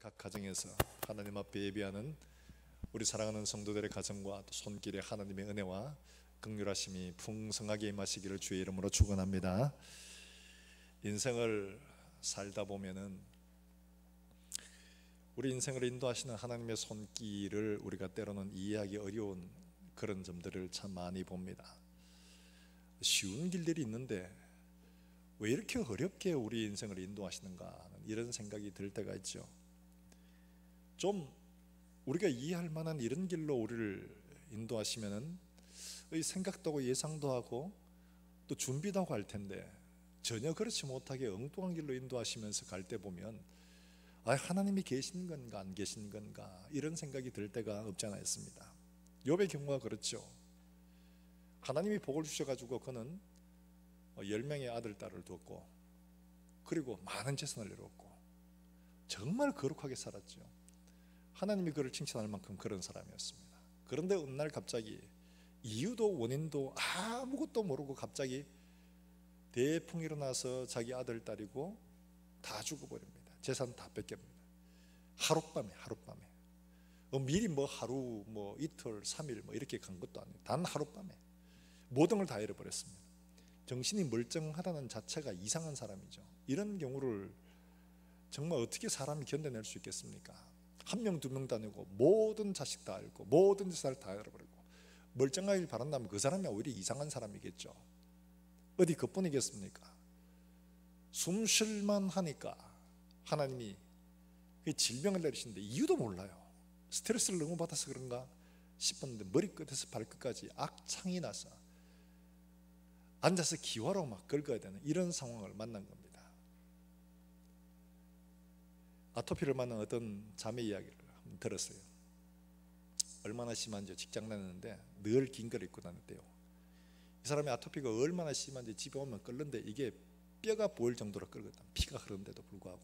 각 가정에서 하나님 앞에 예배하는 우리 사랑하는 성도들의 가정과 또 손길에 하나님의 은혜와 긍휼하심이 풍성하게 임하시기를 주의 이름으로 축원합니다. 인생을 살다 보면은 우리 인생을 인도하시는 하나님의 손길을 우리가 때로는 이해하기 어려운 그런 점들을 참 많이 봅니다. 쉬운 길들이 있는데 왜 이렇게 어렵게 우리 인생을 인도하시는가 하는 이런 생각이 들 때가 있죠. 좀 우리가 이해할 만한 이런 길로 우리를 인도하시면은 생각도 하고 예상도 하고 또 준비도 하고 할 텐데 전혀 그렇지 못하게 엉뚱한 길로 인도하시면서 갈 때 보면 하나님이 계신 건가 안 계신 건가 이런 생각이 들 때가 없지 않아 있습니다. 욥의 경우가 그렇죠. 하나님이 복을 주셔가지고 그는 10명의 아들 딸을 두었고 그리고 많은 재산을 이루었고 정말 거룩하게 살았죠. 하나님이 그를 칭찬할 만큼 그런 사람이었습니다. 그런데 어느 날 갑자기 이유도 원인도 아무것도 모르고 갑자기 대풍이 일어나서 자기 아들 딸이고 다 죽어버립니다. 재산 다 뺏깁니다. 하룻밤에 미리 하루 이틀 3일 이렇게 간 것도 아니에요. 단 하룻밤에 모든 걸 다 잃어버렸습니다. 정신이 멀쩡하다는 자체가 이상한 사람이죠. 이런 경우를 정말 어떻게 사람이 견뎌낼 수 있겠습니까? 한 명, 두 명도 아니고 모든 자식 다 잃고 모든 재산을 다 잃어버리고 멀쩡하길 바란다면 그 사람이 오히려 이상한 사람이겠죠. 어디 그뿐이겠습니까? 숨 쉴만 하니까 하나님이 질병을 내리시는데 이유도 몰라요. 스트레스를 너무 받아서 그런가 싶었는데 머리끝에서 발끝까지 악창이 나서 앉아서 기와로 막 긁어야 되는 이런 상황을 만난 겁니다. 아토피를 만난 어떤 자매 이야기를 한번 들었어요. 얼마나 심한지 직장 다녔는데 늘 긴 걸 입고 다녔대요. 이 사람의 아토피가 얼마나 심한지 집에 오면 끓는데 이게 뼈가 보일 정도로 끓거든. 피가 흐르는데도 불구하고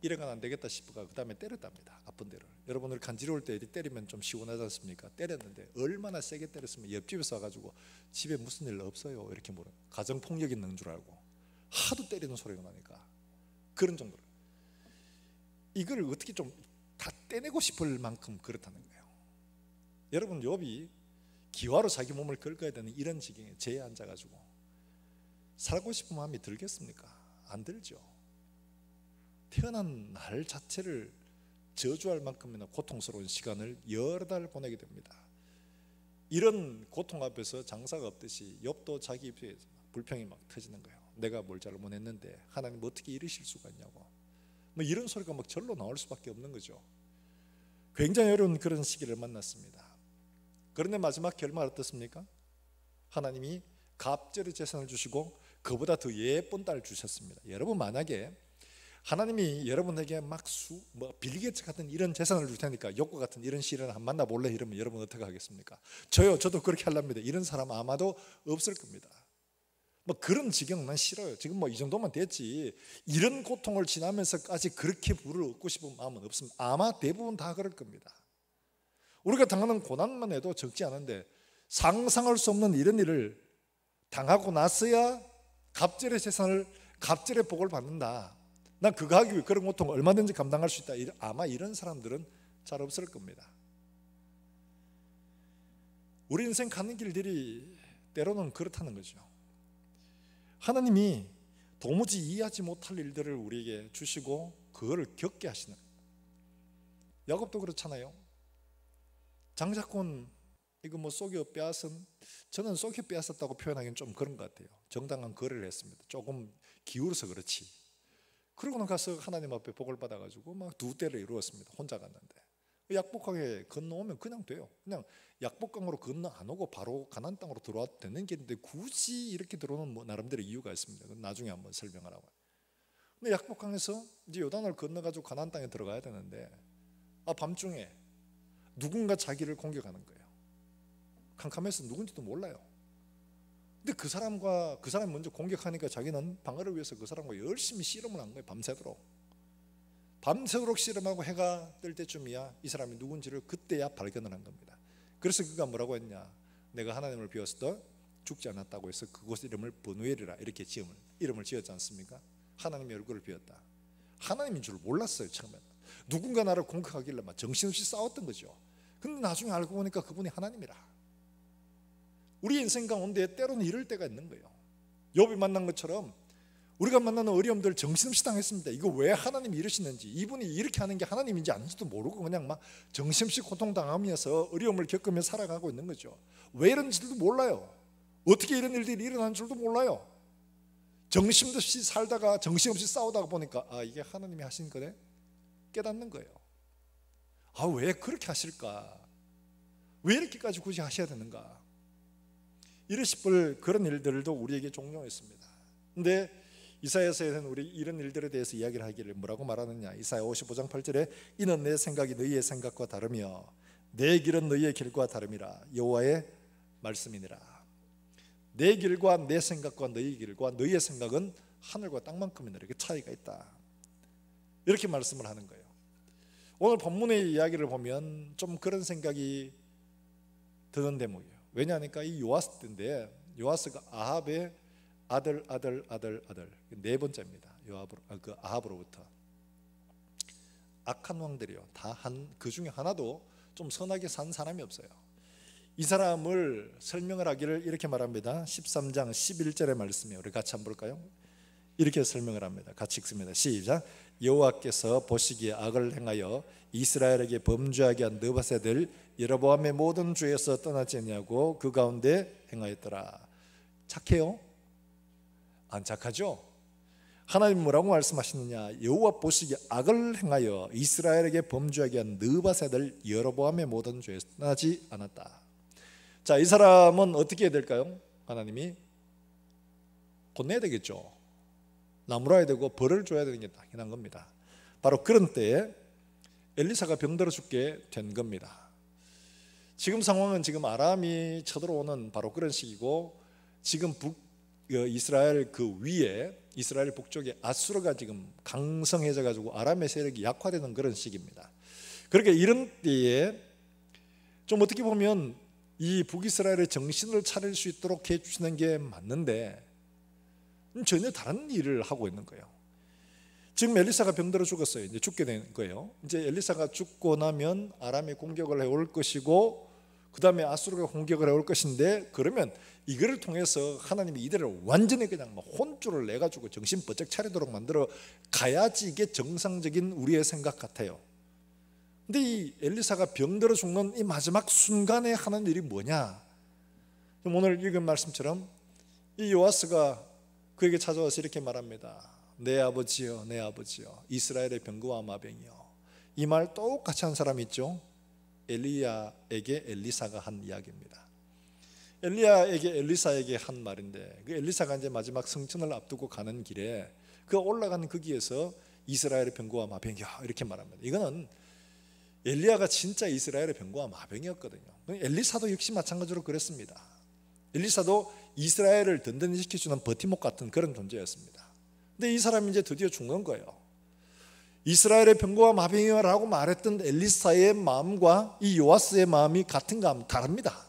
이래가 안 되겠다 싶어가 그 다음에 때렸답니다. 아픈 데를. 여러분들 간지러울 때 때리면 좀 시원하지 않습니까? 때렸는데 얼마나 세게 때렸으면 옆집에서 와가지고 집에 무슨 일 없어요 이렇게 물어요. 가정폭력 있는 줄 알고 하도 때리는 소리가 나니까 그런 정도로 이걸 어떻게 좀 다 떼내고 싶을 만큼 그렇다는 거예요. 여러분 욥이 기와로 자기 몸을 긁어야 되는 이런 지경에 죄에 앉아가지고 살고 싶은 마음이 들겠습니까? 안 들죠. 태어난 날 자체를 저주할 만큼이나 고통스러운 시간을 여러 달 보내게 됩니다. 이런 고통 앞에서 장사가 없듯이 욥도 자기 입에 불평이 막 터지는 거예요. 내가 뭘 잘못했는데 하나님 어떻게 이러실 수가 있냐고 이런 소리가 막 절로 나올 수밖에 없는 거죠. 굉장히 어려운 그런 시기를 만났습니다. 그런데 마지막 결말 어떻습니까? 하나님이 갑절의 재산을 주시고 그보다 더 예쁜 딸을 주셨습니다. 여러분 만약에 하나님이 여러분에게 빌 게이츠 같은 이런 재산을 줄 테니까 욥과 같은 이런 시련을 한번 만나볼래 이러면 여러분 어떻게 하겠습니까? 저도 그렇게 하랍니다. 이런 사람 아마도 없을 겁니다. 그런 지경 난 싫어요. 지금 이 정도만 됐지 이런 고통을 지나면서까지 그렇게 부를 얻고 싶은 마음은 없습니다. 아마 대부분 다 그럴 겁니다. 우리가 당하는 고난만 해도 적지 않은데 상상할 수 없는 이런 일을 당하고 나서야 갑절의 재산을 갑절의 복을 받는다. 난 그거 하기 위해 그런 고통을 얼마든지 감당할 수 있다. 아마 이런 사람들은 잘 없을 겁니다. 우리 인생 가는 길들이 때로는 그렇다는 거죠. 하나님이 도무지 이해하지 못할 일들을 우리에게 주시고 그거를 겪게 하시는. 야곱도 그렇잖아요. 장자권 이거 속여 빼앗은, 저는 속여 빼앗았다고 표현하기는 좀 그런 것 같아요. 정당한 거래를 했습니다. 조금 기울어서 그렇지. 그러고는 가서 하나님 앞에 복을 받아가지고 막 2대를 이루었습니다. 혼자 갔는데 약복강에 건너오면 그냥 돼요. 그냥 약복강으로 건너 안 오고 바로 가나안 땅으로 들어와도 되는 길인데 굳이 이렇게 들어오는 나름대로 이유가 있습니다. 그건 나중에 한번 설명하라고. 근데 약복강에서 이제 요단을 건너가지고 가나안 땅에 들어가야 되는데 밤중에 누군가 자기를 공격하는 거예요. 캄캄해서 누군지도 몰라요. 근데 그 사람이 먼저 공격하니까 자기는 방어를 위해서 그 사람과 열심히 씨름을 한 거예요. 밤새도록 씨름하고 해가 뜰 때쯤이야 이 사람이 누군지를 그때야 발견을 한 겁니다. 그래서 그가 뭐라고 했냐, 내가 하나님을 비웠어도 죽지 않았다고 해서 그곳 이름을 브누엘이라 이렇게 이름을 지었지 않습니까? 하나님의 얼굴을 비웠다. 하나님인 줄 몰랐어요. 처음에는 누군가 나를 공격하길래 막 정신없이 싸웠던 거죠. 근데 나중에 알고 보니까 그분이 하나님이라. 우리 인생 가운데 때로는 이럴 때가 있는 거예요. 욥이 만난 것처럼 우리가 만나는 어려움들 정신없이 당했습니다. 이거 왜 하나님이 이러시는지, 이분이 이렇게 하는 게 하나님인지 아닌지도 모르고 그냥 막 정신없이 고통당하면서 어려움을 겪으며 살아가고 있는 거죠. 왜 이런지도 몰라요. 어떻게 이런 일들이 일어나는 줄도 몰라요. 정신없이 살다가 정신없이 싸우다가 보니까 이게 하나님이 하신 거네 깨닫는 거예요. 왜 그렇게 하실까? 왜 이렇게까지 굳이 하셔야 되는가? 이를 싶을 그런 일들도 우리에게 종종 있습니다. 근데 이사야서에는 우리 이런 일들에 대해서 이야기를 하기를 뭐라고 말하느냐? 이사야 55장 8절에 이는 내 생각이 너희의 생각과 다르며 내 길은 너희의 길과 다름이라 여호와의 말씀이니라. 내 길과 내 생각과 너희 길과 너희의 생각은 하늘과 땅만큼이니라. 그 차이가 있다. 이렇게 말씀을 하는 거예요. 오늘 본문의 이야기를 보면 좀 그런 생각이 드는 대목이에요. 왜냐하니까 이 요아스 때인데 요아스가 아합의 아들 네 번째입니다. 아합으로부터 악한 왕들이요. 다 그 중에 하나도 좀 선하게 산 사람이 없어요. 이 사람을 설명을 하기를 이렇게 말합니다. 13장 11절의 말씀이에요. 우리 같이 한번 볼까요? 이렇게 설명을 합니다. 같이 읽습니다. 시작. 여호와께서 보시기에 악을 행하여 이스라엘에게 범죄하게 한 느바세들 여로보암의 모든 죄에서 떠나지 않냐고 그 가운데 행하였더라. 착해요? 안 착하죠? 하나님 뭐라고 말씀하시느냐? 여호와 보시기에 악을 행하여 이스라엘에게 범죄하게 한 느바세들 여로보암의 모든 죄에서 떠나지 않았다. 자, 이 사람은 어떻게 해야 될까요? 하나님이 혼내야 되겠죠. 나무라야 되고 벌을 줘야 되는 게 당연한 겁니다. 바로 그런 때에 엘리사가 병들어 죽게 된 겁니다. 지금 상황은 지금 아람이 쳐들어오는 바로 그런 시기고, 지금 이스라엘 그 위에 이스라엘 북쪽에 아수르가 지금 강성해져 가지고 아람의 세력이 약화되는 그런 시기입니다. 그러니까 이런 때에 좀 어떻게 보면 이 북이스라엘의 정신을 차릴 수 있도록 해주시는 게 맞는데 전혀 다른 일을 하고 있는 거예요. 지금 엘리사가 병들어 죽었어요. 이제 죽게 된 거예요. 이제 엘리사가 죽고 나면 아람이 공격을 해올 것이고 그 다음에 아수르가 공격을 해올 것인데, 그러면 이거를 통해서 하나님이 이들을 완전히 그냥 막 혼쭐을 내가지고 정신 번쩍 차리도록 만들어 가야지 이게 정상적인 우리의 생각 같아요. 근데 이 엘리사가 병들어 죽는 이 마지막 순간에 하는 일이 뭐냐? 오늘 읽은 말씀처럼 이 요아스가 그에게 찾아와서 이렇게 말합니다. 내 아버지여, 내 아버지여, 이스라엘의 병거와 마병이여. 이 말 똑같이 한 사람이 있죠. 엘리야에게 엘리사가 한 이야기입니다. 엘리야에게 엘리사에게 한 말인데, 그 엘리사가 이제 마지막 성천을 앞두고 가는 길에 그 올라가는 그 길에서 이스라엘의 병거와 마병이여 이렇게 말합니다. 이거는 엘리야가 진짜 이스라엘의 병거와 마병이었거든요. 엘리사도 역시 마찬가지로 그랬습니다. 엘리사도 이스라엘을 든든히 지켜주는 버팀목 같은 그런 존재였습니다. 근데 이 사람이 이제 드디어 죽는 거예요. 이스라엘의 병거와 마병이라고 말했던 엘리사의 마음과 이 요아스의 마음이 같은가 하면 다릅니다.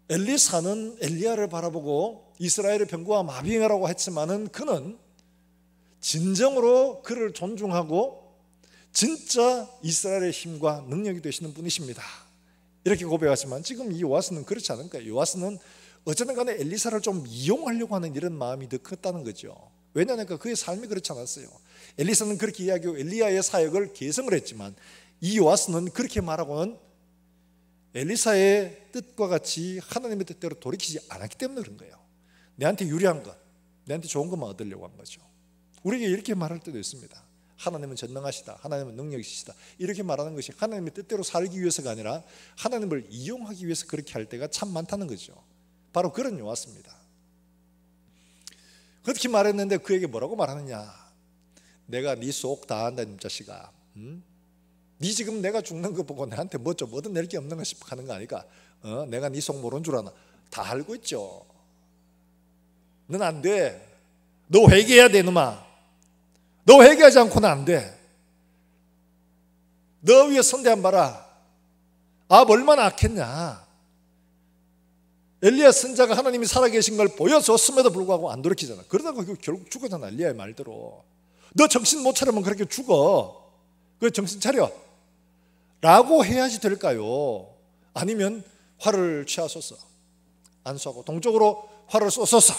엘리사는 엘리야를 바라보고 이스라엘의 병거와 마병이라고 했지만은 그는 진정으로 그를 존중하고 진짜 이스라엘의 힘과 능력이 되시는 분이십니다. 이렇게 고백하지만 지금 이 요아스는 그렇지 않은 거예요. 요아스는 어쨌든 간에 엘리사를 좀 이용하려고 하는 이런 마음이 더 컸다는 거죠. 왜냐하면 그의 삶이 그렇지 않았어요. 엘리사는 그렇게 이야기하고 엘리야의 사역을 계승을 했지만 이 요아스는 그렇게 말하고는 엘리사의 뜻과 같이 하나님의 뜻대로 돌이키지 않았기 때문에 그런 거예요. 내한테 유리한 것, 내한테 좋은 것만 얻으려고 한 거죠. 우리에게 이렇게 말할 때도 있습니다. 하나님은 전능하시다, 하나님은 능력이 있으시다, 이렇게 말하는 것이 하나님의 뜻대로 살기 위해서가 아니라 하나님을 이용하기 위해서 그렇게 할 때가 참 많다는 거죠. 바로 그런 요아스입니다. 그렇게 말했는데 그에게 뭐라고 말하느냐? 내가 네 속 다 안다, 이 자식아. 네 지금 내가 죽는 거 보고 내한테 뭐 좀 얻어낼 게 없는 거 싶어 하는 거 아니까? 내가 네 속 모르는 줄 아나? 다 알고 있죠. 넌 안 돼. 너 회개해야 돼, 놈아. 너 회개하지 않고는 안 돼. 너 위에 선대한 봐라. 얼마나 악했냐. 엘리야 선자가 하나님이 살아계신 걸 보여줬음에도 불구하고 안 돌이키잖아. 그러다가 결국 죽었잖아. 엘리야의 말대로. 너 정신 못 차리면 그렇게 죽어. 그 정신 차려 라고 해야지 될까요? 아니면 활을 취하소서, 안수하고 동쪽으로 활을 쏘소서,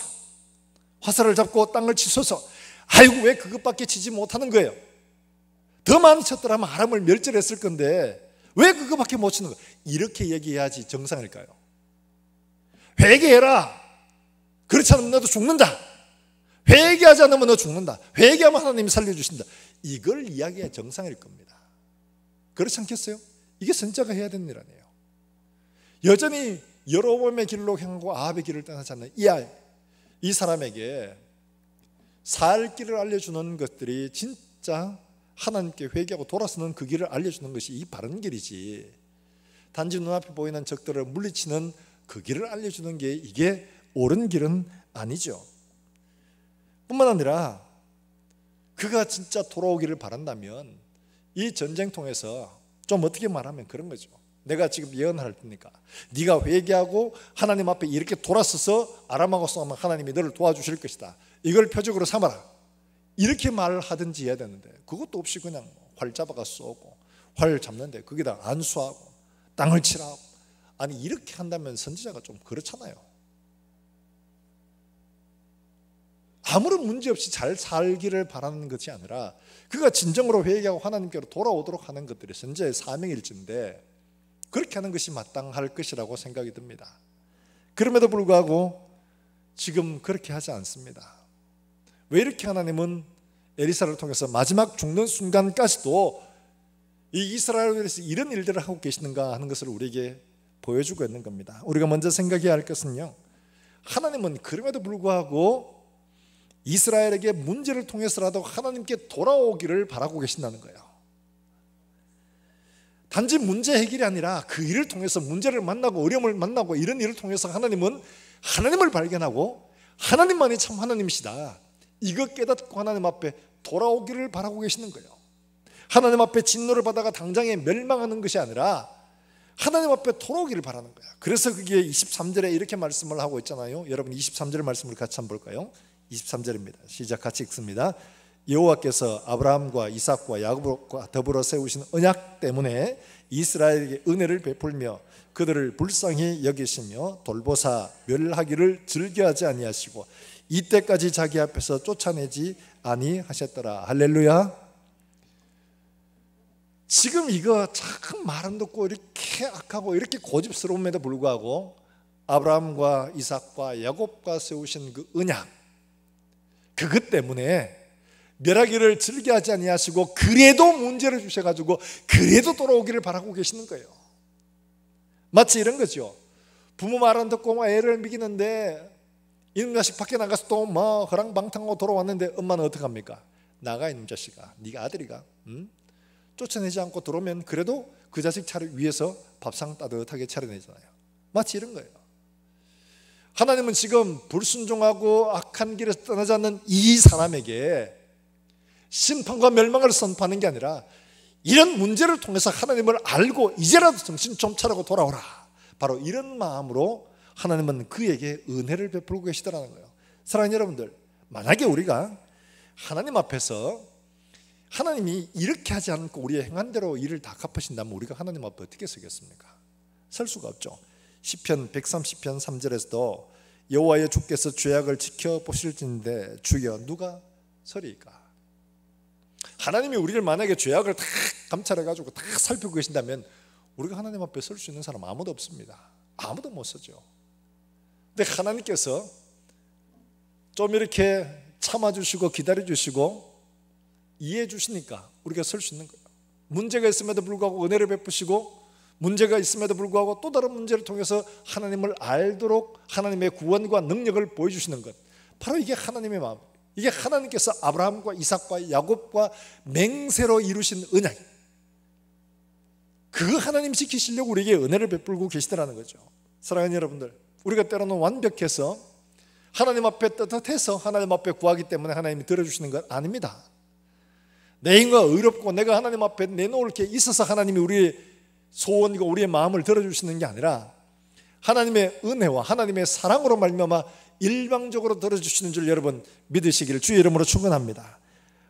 화살을 잡고 땅을 치소서. 아이고 왜 그것밖에 치지 못하는 거예요? 더 많이 쳤더라면 아람을 멸절했을 건데 왜 그것밖에 못 치는 거예요? 이렇게 얘기해야지 정상일까요? 회개해라. 그렇지 않으면 너도 죽는다. 회개하지 않으면 너 죽는다. 회개하면 하나님이 살려주신다. 이걸 이야기해야 정상일 겁니다. 그렇지 않겠어요? 이게 선지자가 해야 되는 일 아니에요. 여전히 여로보암의 길로 향하고 아합의 길을 떠나지 않는 이 사람에게 살 길을 알려주는 것들이 진짜 하나님께 회개하고 돌아서는 그 길을 알려주는 것이 이 바른 길이지, 단지 눈앞에 보이는 적들을 물리치는 그 길을 알려주는 게 이게 옳은 길은 아니죠. 뿐만 아니라 그가 진짜 돌아오기를 바란다면 이 전쟁통에서 좀 어떻게 말하면 그런 거죠. 내가 지금 예언할 테니까 네가 회개하고 하나님 앞에 이렇게 돌아서서 아람하고 싸우면 하나님이 너를 도와주실 것이다. 이걸 표적으로 삼아라. 이렇게 말을 하든지 해야 되는데 그것도 없이 그냥 활 잡아가 쏘고 활 잡는데 거기다 안수하고 땅을 치라고. 아니 이렇게 한다면 선지자가 좀 그렇잖아요. 아무런 문제 없이 잘 살기를 바라는 것이 아니라 그가 진정으로 회개하고 하나님께로 돌아오도록 하는 것들이 선지자의 사명일진데 그렇게 하는 것이 마땅할 것이라고 생각이 듭니다. 그럼에도 불구하고 지금 그렇게 하지 않습니다. 왜 이렇게 하나님은 에리사를 통해서 마지막 죽는 순간까지도 이 이스라엘을 위해서 이런 일들을 하고 계시는가 하는 것을 우리에게 보여주고 있는 겁니다. 우리가 먼저 생각해야 할 것은요, 하나님은 그럼에도 불구하고 이스라엘에게 문제를 통해서라도 하나님께 돌아오기를 바라고 계신다는 거예요. 단지 문제 해결이 아니라 그 일을 통해서 문제를 만나고 어려움을 만나고 이런 일을 통해서 하나님은 하나님을 발견하고 하나님만이 참 하나님이시다, 이거 깨닫고 하나님 앞에 돌아오기를 바라고 계시는 거예요. 하나님 앞에 진노를 받아가 당장에 멸망하는 것이 아니라 하나님 앞에 돌아오기를 바라는 거예요. 그래서 그게 23절에 이렇게 말씀을 하고 있잖아요. 여러분 23절 말씀을 같이 한번 볼까요? 23절입니다. 시작, 같이 읽습니다. 여호와께서 아브라함과 이삭과 야곱과 더불어 세우신 언약 때문에 이스라엘에게 은혜를 베풀며 그들을 불쌍히 여기시며 돌보사 멸하기를 즐겨하지 아니하시고 이때까지 자기 앞에서 쫓아내지 아니하셨더라. 할렐루야. 지금 이거 참 말 안 듣고 이렇게 악하고 이렇게 고집스러움에도 불구하고 아브라함과 이삭과 야곱과 세우신 그 언약, 그것 때문에 멸하기를 즐겨하지 아니하시고 그래도 문제를 주셔가지고 그래도 돌아오기를 바라고 계시는 거예요. 마치 이런 거죠. 부모 말 안 듣고 애를 먹이는데 이놈 자식 밖에 나가서 또 뭐 허랑방탕하고 돌아왔는데 엄마는 어떡합니까? 나가 이놈 자식아, 네가 아들이가 쫓아내지 않고 들어오면 그래도 그 자식 위해서 밥상 따뜻하게 차려내잖아요. 마치 이런 거예요. 하나님은 지금 불순종하고 악한 길에서 떠나지 않는 이 사람에게 심판과 멸망을 선포하는 게 아니라 이런 문제를 통해서 하나님을 알고 이제라도 정신 좀 차리고 돌아오라, 바로 이런 마음으로 하나님은 그에게 은혜를 베풀고 계시더라는 거예요. 사랑하는 여러분들, 만약에 우리가 하나님 앞에서 하나님이 이렇게 하지 않고 우리의 행한 대로 일을 다 갚으신다면 우리가 하나님 앞에 어떻게 서겠습니까? 설 수가 없죠. 시편 130편 3절에서도 여호와여 주께서 죄악을 지켜보실진데 주여 누가 서리이까? 하나님이 우리를 만약에 죄악을 다 감찰해가지고 다 살피고 계신다면 우리가 하나님 앞에 설 수 있는 사람 아무도 없습니다. 아무도 못 서죠. 근데 하나님께서 좀 이렇게 참아주시고 기다려주시고 이해해 주시니까 우리가 설 수 있는 거예요. 문제가 있음에도 불구하고 은혜를 베푸시고 문제가 있음에도 불구하고 또 다른 문제를 통해서 하나님을 알도록 하나님의 구원과 능력을 보여주시는 것, 바로 이게 하나님의 마음, 이게 하나님께서 아브라함과 이삭과 야곱과 맹세로 이루신 은혜, 그 하나님 지키시려고 우리에게 은혜를 베풀고 계시더라는 거죠. 사랑하는 여러분들, 우리가 때로는 완벽해서 하나님 앞에 떳떳해서 하나님 앞에 구하기 때문에 하나님이 들어주시는 건 아닙니다. 내 힘과 의롭고 내가 하나님 앞에 내놓을 게 있어서 하나님이 우리의 소원과 우리의 마음을 들어주시는 게 아니라 하나님의 은혜와 하나님의 사랑으로 말미암아 일방적으로 들어주시는 줄 여러분 믿으시기를 주의 이름으로 축원합니다.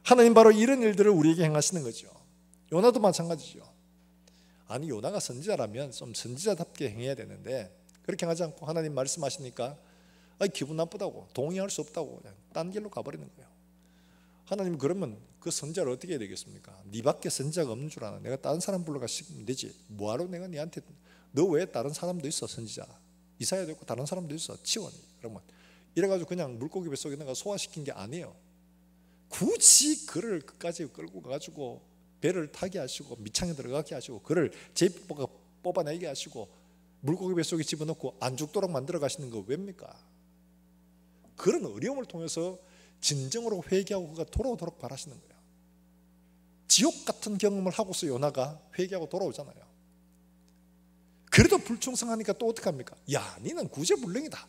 하나님 바로 이런 일들을 우리에게 행하시는 거죠. 요나도 마찬가지죠. 아니 요나가 선지자라면 좀 선지자답게 행해야 되는데 그렇게 하지 않고 하나님 말씀하시니까 기분 나쁘다고, 동의할 수 없다고 그냥 딴 길로 가버리는 거예요. 하나님 그러면 그 선지자를 어떻게 해야 되겠습니까? 네 밖에 선지자가 없는 줄 아나? 내가 다른 사람 불러가시면 되지. 뭐하러 내가 네한테, 너 외에 다른 사람도 있어 선지자, 이사야도 있고 다른 사람도 있어 치원이. 그러면 이래가지고 그냥 물고기 뱃속에 내가 소화시킨 게 아니에요. 굳이 그를 끝까지 끌고 가가지고 배를 타게 하시고 밑창에 들어가게 하시고 그를 제비 뽑아내게 하시고 물고기 뱃속에 집어넣고 안 죽도록 만들어 가시는 거 왜입니까? 그런 어려움을 통해서 진정으로 회개하고 그가 돌아오도록 바라시는 거예요. 지옥 같은 경험을 하고서 요나가 회개하고 돌아오잖아요. 그래도 불충성하니까 또 어떡합니까? 야, 니는 구제불능이다,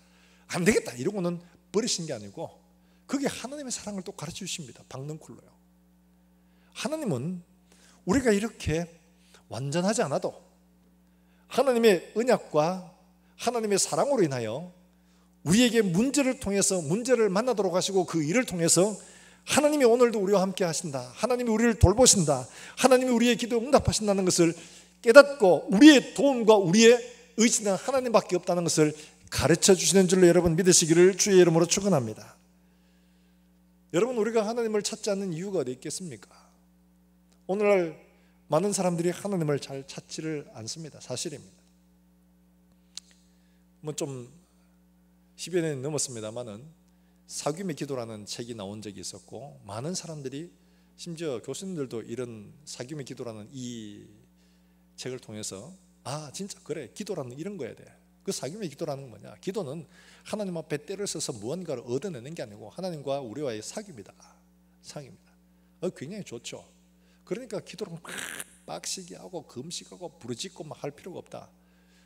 안 되겠다 이러고는 버리신 게 아니고 그게 하나님의 사랑을 또 가르쳐 주십니다. 박능쿨로요. 하나님은 우리가 이렇게 완전하지 않아도 하나님의 언약과 하나님의 사랑으로 인하여 우리에게 문제를 통해서 문제를 만나도록 하시고 그 일을 통해서 하나님이 오늘도 우리와 함께 하신다, 하나님이 우리를 돌보신다, 하나님이 우리의 기도에 응답하신다는 것을 깨닫고 우리의 도움과 우리의 의지는 하나님밖에 없다는 것을 가르쳐 주시는 줄로 여러분 믿으시기를 주의 이름으로 축원합니다. 여러분, 우리가 하나님을 찾지 않는 이유가 어디 있겠습니까? 오늘날 많은 사람들이 하나님을 잘 찾지를 않습니다. 사실입니다. 좀 10여 년이 넘었습니다만은 사귐의 기도라는 책이 나온 적이 있었고 많은 사람들이 심지어 교수님들도 이런 사귐의 기도라는 이 책을 통해서 진짜 그래, 기도라는 이런 거야 돼. 그 사귐의 기도라는 건 뭐냐? 기도는 하나님 앞에 때를 써서 무언가를 얻어내는 게 아니고 하나님과 우리와의 사귐이다. 굉장히 좋죠. 그러니까 기도를 막 빡시게 하고 금식하고 부르짖고 막 할 필요가 없다.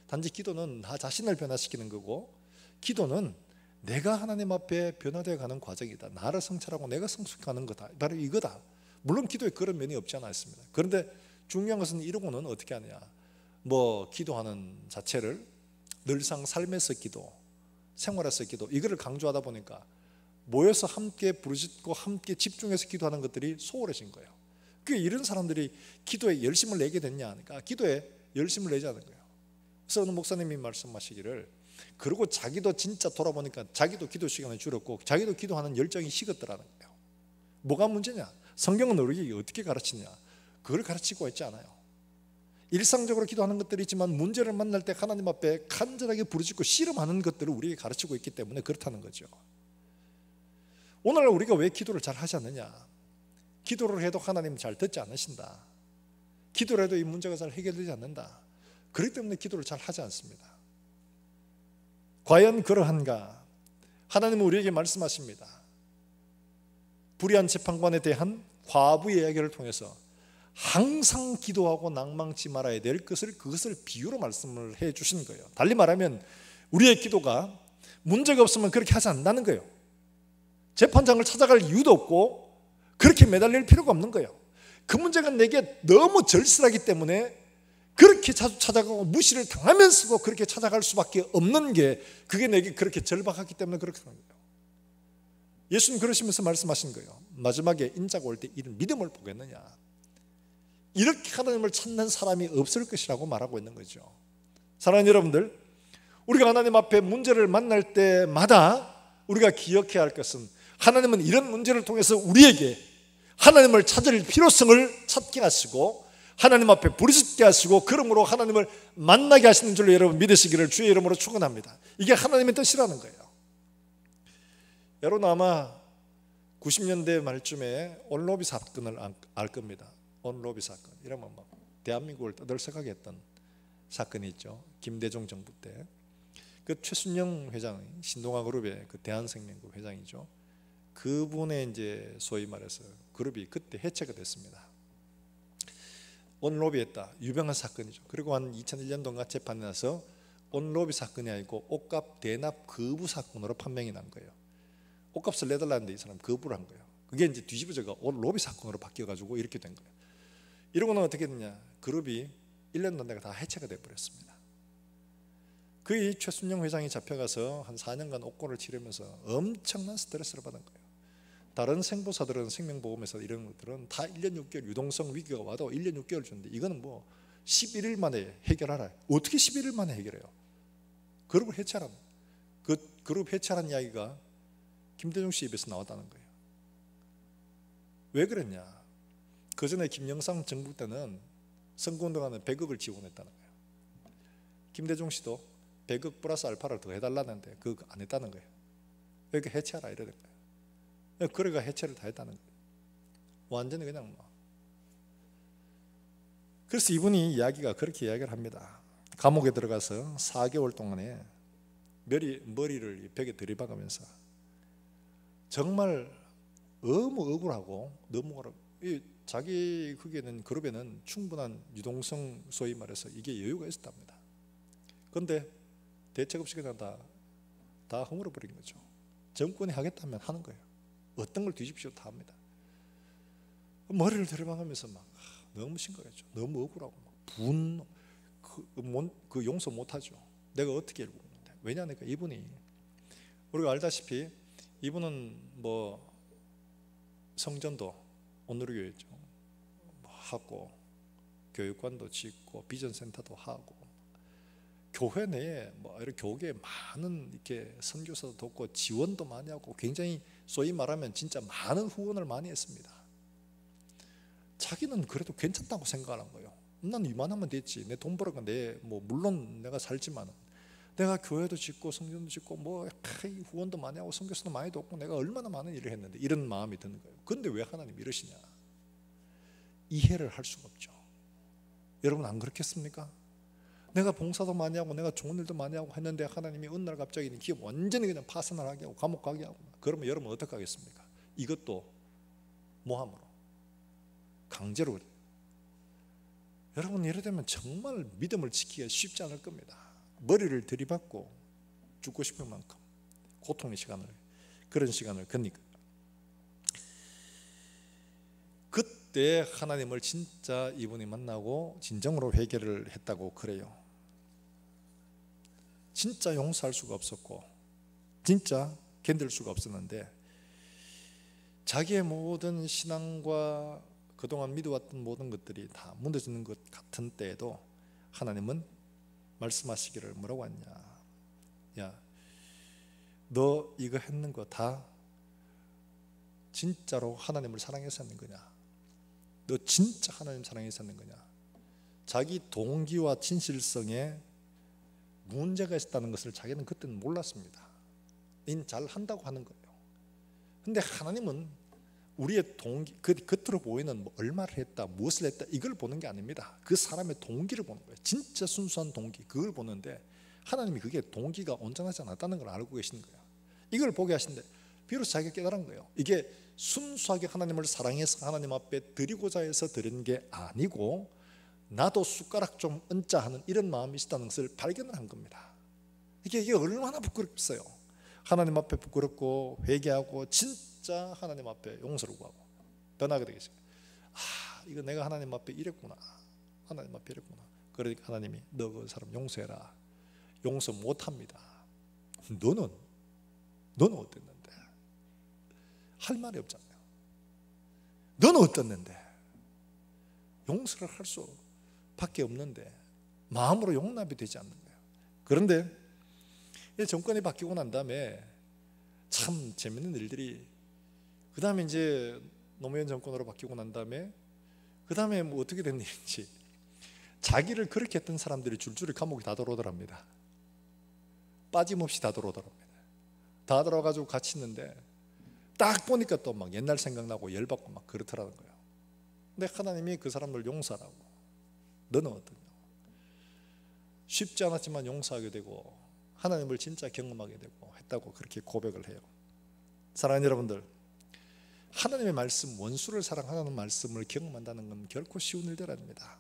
단지 기도는 나 자신을 변화시키는 거고 기도는 내가 하나님 앞에 변화되어 가는 과정이다. 나를 성찰하고 내가 성숙하는 거다. 바로 이거다. 물론 기도에 그런 면이 없지 않아 있습니다. 그런데 중요한 것은 이러고는 어떻게 하냐? 기도하는 자체를 늘상 삶에서 기도, 생활에서 기도 이거를 강조하다 보니까 모여서 함께 부르짖고 함께 집중해서 기도하는 것들이 소홀해진 거예요. 이런 사람들이 기도에 열심을 내게 됐냐 하니까 기도에 열심을 내지 않은 거예요. 그래서 어느 목사님이 말씀하시기를 그리고 자기도 진짜 돌아보니까 자기도 기도 시간이 줄었고 자기도 기도하는 열정이 식었더라는 거예요. 뭐가 문제냐? 성경은 우리에게 어떻게 가르치냐? 그걸 가르치고 있지 않아요. 일상적으로 기도하는 것들이 있지만 문제를 만날 때 하나님 앞에 간절하게 부르짖고 씨름하는 것들을 우리에게 가르치고 있기 때문에 그렇다는 거죠. 오늘날 우리가 왜 기도를 잘 하지 않느냐? 기도를 해도 하나님 잘 듣지 않으신다. 기도를 해도 이 문제가 잘 해결되지 않는다. 그렇기 때문에 기도를 잘 하지 않습니다. 과연 그러한가? 하나님은 우리에게 말씀하십니다. 불의한 재판관에 대한 과부의 이야기를 통해서 항상 기도하고 낭망치 말아야 될 것을 그것을 비유로 말씀을 해 주신 거예요. 달리 말하면 우리의 기도가 문제가 없으면 그렇게 하지 않는다는 거예요. 재판장을 찾아갈 이유도 없고 그렇게 매달릴 필요가 없는 거예요. 그 문제가 내게 너무 절실하기 때문에 그렇게 자주 찾아가고 무시를 당하면서도 그렇게 찾아갈 수밖에 없는 게 그게 내게 그렇게 절박하기 때문에 그렇게 하는 거예요. 예수님 그러시면서 말씀하신 거예요. 마지막에 인자가 올 때 이런 믿음을 보겠느냐? 이렇게 하나님을 찾는 사람이 없을 것이라고 말하고 있는 거죠. 사랑하는 여러분들, 우리가 하나님 앞에 문제를 만날 때마다 우리가 기억해야 할 것은 하나님은 이런 문제를 통해서 우리에게 하나님을 찾을 필요성을 찾게 하시고 하나님 앞에 부르짖게 하시고 그러므로 하나님을 만나게 하시는 줄로 여러분 믿으시기를 주의 이름으로 축원합니다. 이게 하나님의 뜻이라는 거예요. 여러분 아마 90년대 말쯤에 온로비 사건을 알 겁니다. 온로비 사건 이러면 막 대한민국을 떠들썩하게 했던 사건이 있죠. 김대중 정부 때 그 최순영 회장, 신동아 그룹의 그 대한생명그 회장이죠. 그분의 이제 소위 말해서 그룹이 그때 해체가 됐습니다. 온로비했다, 유명한 사건이죠. 그리고 한 2001년도인가 재판이 나서 온로비 사건이 아니고 옷값 대납 거부 사건으로 판명이 난 거예요. 옷값을 내달라는데 이 사람 거부를 한 거예요. 그게 이제 뒤집어져가 온로비 사건으로 바뀌어가지고 이렇게 된 거예요. 이러고는 어떻게 됐냐? 그룹이 1년 넘게 다 해체가 돼버렸습니다. 그 최순영 회장이 잡혀가서 한 4년간 옥고를 치르면서 엄청난 스트레스를 받은 거예요. 다른 생보사들은 생명보험에서 이런 것들은 다 1년 6개월 유동성 위기가 와도 1년 6개월 주는데 이거는 뭐 11일 만에 해결하라. 어떻게 11일 만에 해결해요? 그룹을 해체하라. 그 그룹 해체하라는 이야기가 김대중 씨 입에서 나왔다는 거예요. 왜 그랬냐? 그 전에 김영삼 정부 때는 선거운동하는 100억을 지원했다는 거예요. 김대중 씨도 100억 플러스 알파를 더 해달라는데 그거 안 했다는 거예요. 그러니까 해체하라 이러는 거예요. 그래가 해체를 다 했다는 거예요. 완전히 그냥 뭐. 그래서 이분이 이야기가 그렇게 이야기를 합니다. 감옥에 들어가서 4개월 동안에 머리를 벽에 들이박으면서 정말 너무 억울하고 너무 억울하고 자기 그룹에는 충분한 유동성, 소위 말해서 이게 여유가 있었답니다. 그런데 대책 없이 그냥 다 허물어버린 거죠. 정권이 하겠다면 하는 거예요. 어떤 걸 뒤집시오 다 합니다. 머리를 들이박으면서 막 너무 심각했죠. 너무 억울하고 막 분노, 그 용서 못하죠. 내가 어떻게 읽고 있는데. 왜냐하니까 이분이 우리가 알다시피 이분은 뭐 성전도 온누리교회죠. 하고 교육관도 짓고 비전센터도 하고 교회 내에 뭐 이렇게 교계에 많은 이렇게 선교사도 돕고 지원도 많이 하고 굉장히 소위 말하면 진짜 많은 후원을 많이 했습니다. 자기는 그래도 괜찮다고 생각하는 거예요. 난 이만하면 됐지. 내 돈 벌어가 뭐 물론 내가 살지만 내가 교회도 짓고 성전도 짓고 뭐 후원도 많이 하고 선교사도 많이 돕고 내가 얼마나 많은 일을 했는데 이런 마음이 드는 거예요. 그런데 왜 하나님 이러시냐? 이해를 할 수가 없죠. 여러분 안 그렇겠습니까? 내가 봉사도 많이 하고 내가 좋은 일도 많이 하고 했는데 하나님이 어느 날 갑자기 기업 완전히 그냥 파산을 하게 하고 감옥 가게 하고 그러면 여러분 어떻게 하겠습니까? 이것도 모함으로 강제로. 여러분 이러되면 정말 믿음을 지키기가 쉽지 않을 겁니다. 머리를 들이받고 죽고 싶을 만큼 고통의 시간을 그런 시간을 겪으니까 그때 하나님을 진짜 이분이 만나고 진정으로 회개를 했다고 그래요. 진짜 용서할 수가 없었고 진짜 견딜 수가 없었는데 자기의 모든 신앙과 그동안 믿어왔던 모든 것들이 다 무너지는 것 같은 때에도 하나님은 말씀하시기를 뭐라고 했냐? 야, 너 이거 했는 거 다 진짜로 하나님을 사랑해서 했는 거냐? 너 진짜 하나님 사랑해서 했는 거냐? 자기 동기와 진실성에 문제가 있었다는 것을 자기는 그때는 몰랐습니다. 닌 잘 한다고 하는 거예요. 근데 하나님은 우리의 동기, 그 겉으로 보이는 뭐 얼마를 했다, 무엇을 했다 이걸 보는 게 아닙니다. 그 사람의 동기를 보는 거예요. 진짜 순수한 동기, 그걸 보는데 하나님이 그게 동기가 온전하지 않았다는 걸 알고 계시는 거예요. 이걸 보게 하신데 비로소 자기가 깨달은 거예요. 이게 순수하게 하나님을 사랑해서 하나님 앞에 드리고자 해서 드린 게 아니고 나도 숟가락 좀 얹자 하는 이런 마음이 있다는 것을 발견을 한 겁니다. 이게 얼마나 부끄럽겠어요. 하나님 앞에 부끄럽고 회개하고 진짜 하나님 앞에 용서를 구하고 변하게 되겠어요. 이거 내가 하나님 앞에 이랬구나. 하나님 앞에 이랬구나. 그러니까 하나님이 너 그 사람 용서해라. 용서 못합니다. 너는 어땠는데? 할 말이 없잖아요. 너는 어땠는데? 용서를 할 수밖에 없는데 마음으로 용납이 되지 않는 거예요. 그런데 정권이 바뀌고 난 다음에 참 재밌는 일들이 그 다음에 이제 노무현 정권으로 바뀌고 난 다음에 그 다음에 뭐 어떻게 된 일인지 자기를 그렇게 했던 사람들이 줄줄이 감옥에 다 들어오더랍니다. 빠짐없이 다 들어오더랍니다. 다 들어가지고 같이 있는데 딱 보니까 또 막 옛날 생각나고 열받고 막 그렇더라는 거예요. 근데 하나님이 그 사람들 용서하라고. 너는 어떠냐? 쉽지 않았지만 용서하게 되고 하나님을 진짜 경험하게 되고 했다고 그렇게 고백을 해요. 사랑하는 여러분들, 하나님의 말씀, 원수를 사랑하는 말씀을 경험한다는 건 결코 쉬운 일들 아닙니다.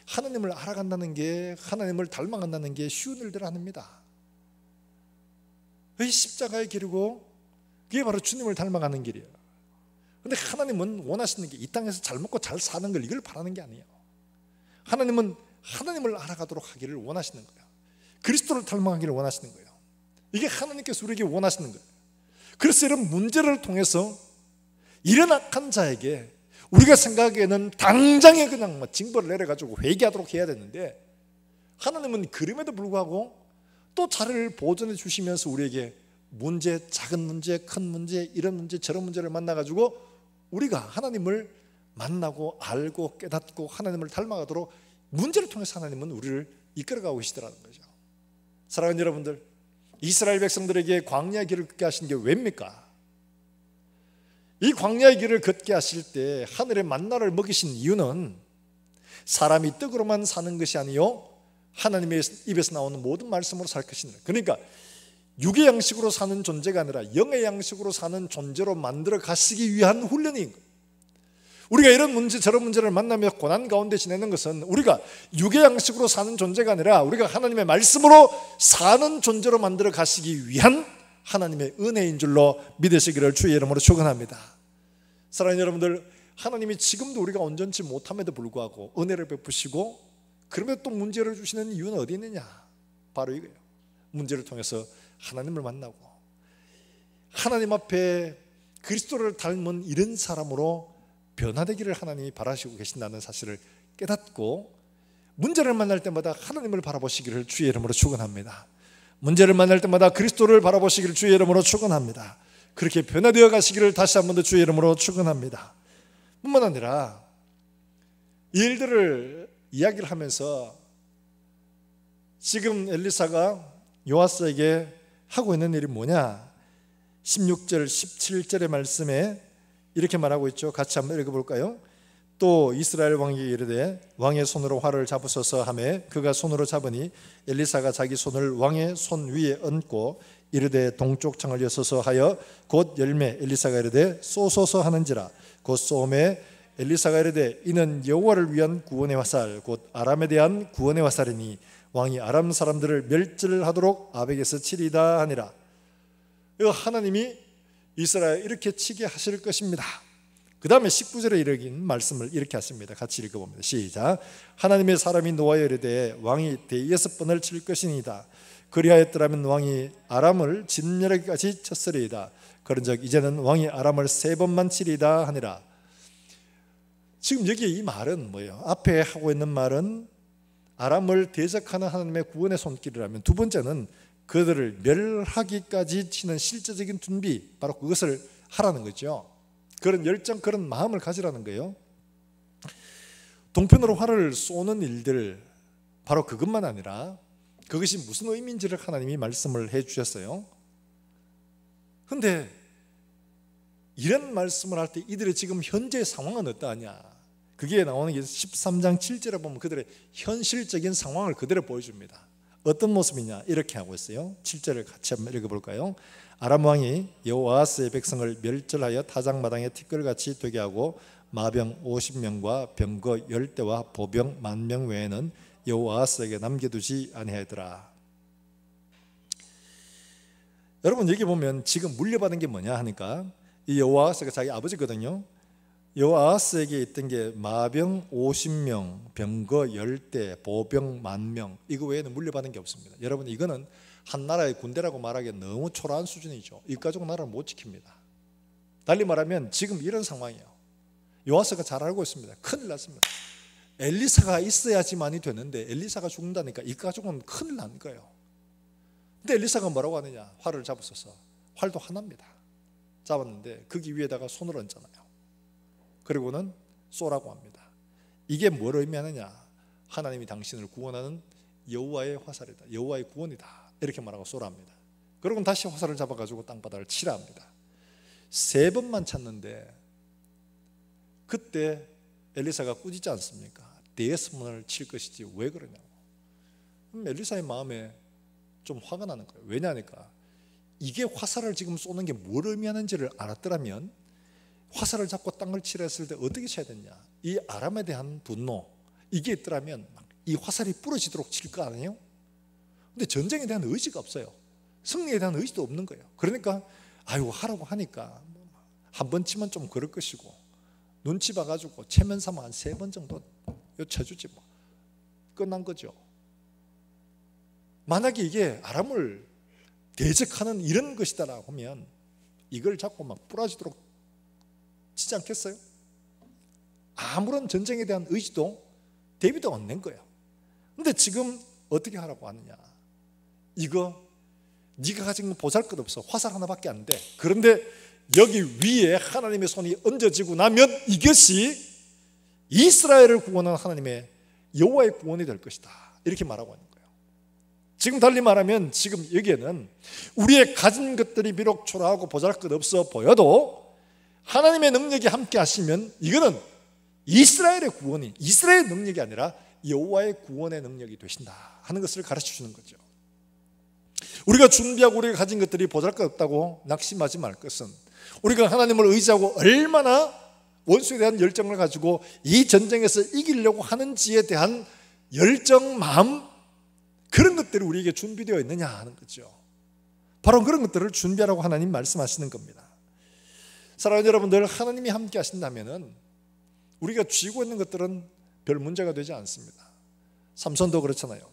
하나님을 알아간다는 게, 하나님을 닮아간다는 게 쉬운 일들 아닙니다. 이 십자가의 길이고 그게 바로 주님을 닮아가는 길이에요. 근데 하나님은 원하시는 게 이 땅에서 잘 먹고 잘 사는 걸 이걸 바라는 게 아니에요. 하나님은 하나님을 알아가도록 하기를 원하시는 거예요. 그리스도를 닮아가기를 원하시는 거예요. 이게 하나님께서 우리에게 원하시는 거예요. 그래서 이런 문제를 통해서 이런 악한 자에게 우리가 생각하기에는 당장에 그냥 징벌을 내려가지고 회개하도록 해야 되는데, 하나님은 그럼에도 불구하고 또 자리를 보존해 주시면서 우리에게 문제, 작은 문제, 큰 문제, 이런 문제, 저런 문제를 만나가지고 우리가 하나님을 만나고 알고 깨닫고 하나님을 닮아가도록 문제를 통해서 하나님은 우리를 이끌어가고 계시더라는 거죠. 사랑하는 여러분들, 이스라엘 백성들에게 광야의 길을 걷게 하신 게 왜입니까? 이 광야의 길을 걷게 하실 때 하늘의 만나를 먹이신 이유는 사람이 떡으로만 사는 것이 아니요 하나님의 입에서 나오는 모든 말씀으로 살 것이니라. 그러니까 육의 양식으로 사는 존재가 아니라 영의 양식으로 사는 존재로 만들어 가시기 위한 훈련인 거예요. 우리가 이런 문제 저런 문제를 만나며 고난 가운데 지내는 것은 우리가 육의 양식으로 사는 존재가 아니라 우리가 하나님의 말씀으로 사는 존재로 만들어 가시기 위한 하나님의 은혜인 줄로 믿으시기를 주의 이름으로 축원합니다. 사랑하는 여러분들, 하나님이 지금도 우리가 온전치 못함에도 불구하고 은혜를 베푸시고 그러면 또 문제를 주시는 이유는 어디 있느냐? 바로 이거예요. 문제를 통해서 하나님을 만나고 하나님 앞에 그리스도를 닮은 이런 사람으로 변화되기를 하나님이 바라시고 계신다는 사실을 깨닫고 문제를 만날 때마다 하나님을 바라보시기를 주의 이름으로 축원합니다. 문제를 만날 때마다 그리스도를 바라보시기를 주의 이름으로 축원합니다. 그렇게 변화되어 가시기를 다시 한 번 더 주의 이름으로 축원합니다. 뿐만 아니라 이 일들을 이야기를 하면서 지금 엘리사가 요아스에게 하고 있는 일이 뭐냐? 16절 17절의 말씀에 이렇게 말하고 있죠. 같이 한번 읽어볼까요? 또 이스라엘 왕에게 이르되 왕의 손으로 활을 잡으소서 하매 그가 손으로 잡으니 엘리사가 자기 손을 왕의 손 위에 얹고 이르되 동쪽 창을 여소서 하여 곧 열매 엘리사가 이르되 쏘소서 하는지라. 곧 쏘매 엘리사가 이르되 이는 여호와를 위한 구원의 화살 곧 아람에 대한 구원의 화살이니 왕이 아람 사람들을 멸절하도록 아벡에서 치리다 하니라. 이거 하나님이 이스라엘 이렇게 치게 하실 것입니다. 그 다음에 19절에 이르긴 말씀을 이렇게 하십니다. 같이 읽어봅니다. 시작. 하나님의 사람이 노하여 이르되 왕이 대여섯 번을 칠 것이니이다. 그리하였더라면 왕이 아람을 진멸하기까지 쳤으리이다. 그런즉 이제는 왕이 아람을 세 번만 치리이다 하니라. 지금 여기 이 말은 뭐예요? 앞에 하고 있는 말은 아람을 대적하는 하나님의 구원의 손길이라면, 두 번째는 그들을 멸하기까지 치는 실제적인 준비, 바로 그것을 하라는 거죠. 그런 열정, 그런 마음을 가지라는 거예요. 동편으로 활을 쏘는 일들, 바로 그것만 아니라 그것이 무슨 의미인지를 하나님이 말씀을 해 주셨어요. 그런데 이런 말씀을 할 때 이들의 지금 현재 상황은 어떠하냐? 그게 나오는 게 13장 7절에 보면 그들의 현실적인 상황을 그대로 보여줍니다. 어떤 모습이냐? 이렇게 하고 있어요. 7절을 같이 한번 읽어볼까요? 아람 왕이 여호아스의 백성을 멸절하여 타작마당에 티끌같이 되게 하고 마병 50명과 병거 10대와 보병 10,000명 외에는 여호아스에게 남겨두지 아니하더라. 여러분 여기 보면 지금 물려받은 게 뭐냐 하니까 이 여호아스가 자기 아버지거든요. 여호아스에게 있던 게 마병 50명, 병거 10대, 보병 10,000명, 이거 외에는 물려받은 게 없습니다. 여러분 이거는 한 나라의 군대라고 말하기엔 너무 초라한 수준이죠. 이 가족 나라를 못 지킵니다. 달리 말하면 지금 이런 상황이에요. 요아스가 잘 알고 있습니다. 큰일 났습니다. 엘리사가 있어야지만이 되는데 엘리사가 죽는다니까 이 가족은 큰일 난 거예요. 근데 엘리사가 뭐라고 하느냐? 활을 잡으소서. 활도 하나입니다. 잡았는데 거기 위에다가 손을 얹잖아요. 그리고는 쏘라고 합니다. 이게 뭘 의미하느냐? 하나님이 당신을 구원하는 여호와의 화살이다. 여호와의 구원이다. 이렇게 말하고 쏘라 합니다. 그리고는 다시 화살을 잡아가지고 땅바닥을 치라 합니다. 세 번만 쳤는데 그때 엘리사가 꾸짖지 않습니까? 대여섯 번을 칠 것이지 왜 그러냐고. 그럼 엘리사의 마음에 좀 화가 나는 거예요. 왜냐니까 이게 화살을 지금 쏘는 게 뭘 의미하는지를 알았더라면 화살을 잡고 땅을 치라 했을 때 어떻게 쳐야 되냐? 이 아람에 대한 분노, 이게 있더라면 이 화살이 부러지도록 칠 거 아니에요? 근데 전쟁에 대한 의지가 없어요. 승리에 대한 의지도 없는 거예요. 그러니까 아이고 하라고 하니까 한 번 치면 좀 그럴 것이고 눈치 봐가지고 체면 삼아 한 3번 정도 쳐주지 뭐 끝난 거죠. 만약에 이게 아람을 대적하는 이런 것이다라고 하면 이걸 잡고 막 부러지도록 치지 않겠어요? 아무런 전쟁에 대한 의지도 데비드가 안 낸 거예요. 근데 지금 어떻게 하라고 하느냐? 이거 네가 가진 건 보잘것없어. 화살 하나밖에 안 돼. 그런데 여기 위에 하나님의 손이 얹어지고 나면 이것이 이스라엘을 구원하는 하나님의 여호와의 구원이 될 것이다. 이렇게 말하고 있는 거예요. 지금 달리 말하면 지금 여기에는 우리의 가진 것들이 비록 초라하고 보잘것없어 보여도 하나님의 능력이 함께 하시면 이거는 이스라엘의 구원이 이스라엘의 능력이 아니라 여호와의 구원의 능력이 되신다 하는 것을 가르쳐 주는 거죠. 우리가 준비하고 우리가 가진 것들이 보잘것없다고 낙심하지 말 것은 우리가 하나님을 의지하고 얼마나 원수에 대한 열정을 가지고 이 전쟁에서 이기려고 하는지에 대한 열정, 마음, 그런 것들이 우리에게 준비되어 있느냐 하는 거죠. 바로 그런 것들을 준비하라고 하나님 말씀하시는 겁니다. 사랑하는 여러분들, 하나님이 함께 하신다면 우리가 쥐고 있는 것들은 별 문제가 되지 않습니다. 삼손도 그렇잖아요.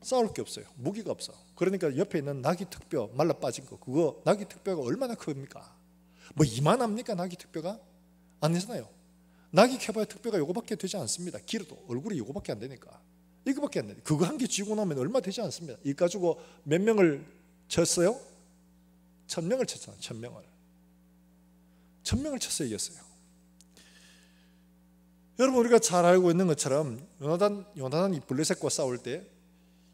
싸울 게 없어요. 무기가 없어. 그러니까 옆에 있는 나귀 특뼈 말라 빠진 거, 그거 나귀 특뼈가 얼마나 큽니까? 뭐 이만합니까 나귀 특뼈가? 아니잖아요. 나귀 캐봐야 특뼈가 요거밖에 되지 않습니다. 길어도 얼굴이 요거밖에 안 되니까. 이거밖에 안 돼. 그거 한 개 쥐고 나면 얼마 되지 않습니다. 이 가지고 몇 명을 쳤어요? 1000명을 쳤잖아요. 1000명을 쳐서 이겼어요. 여러분, 우리가 잘 알고 있는 것처럼 요나단이 블레셋과 싸울 때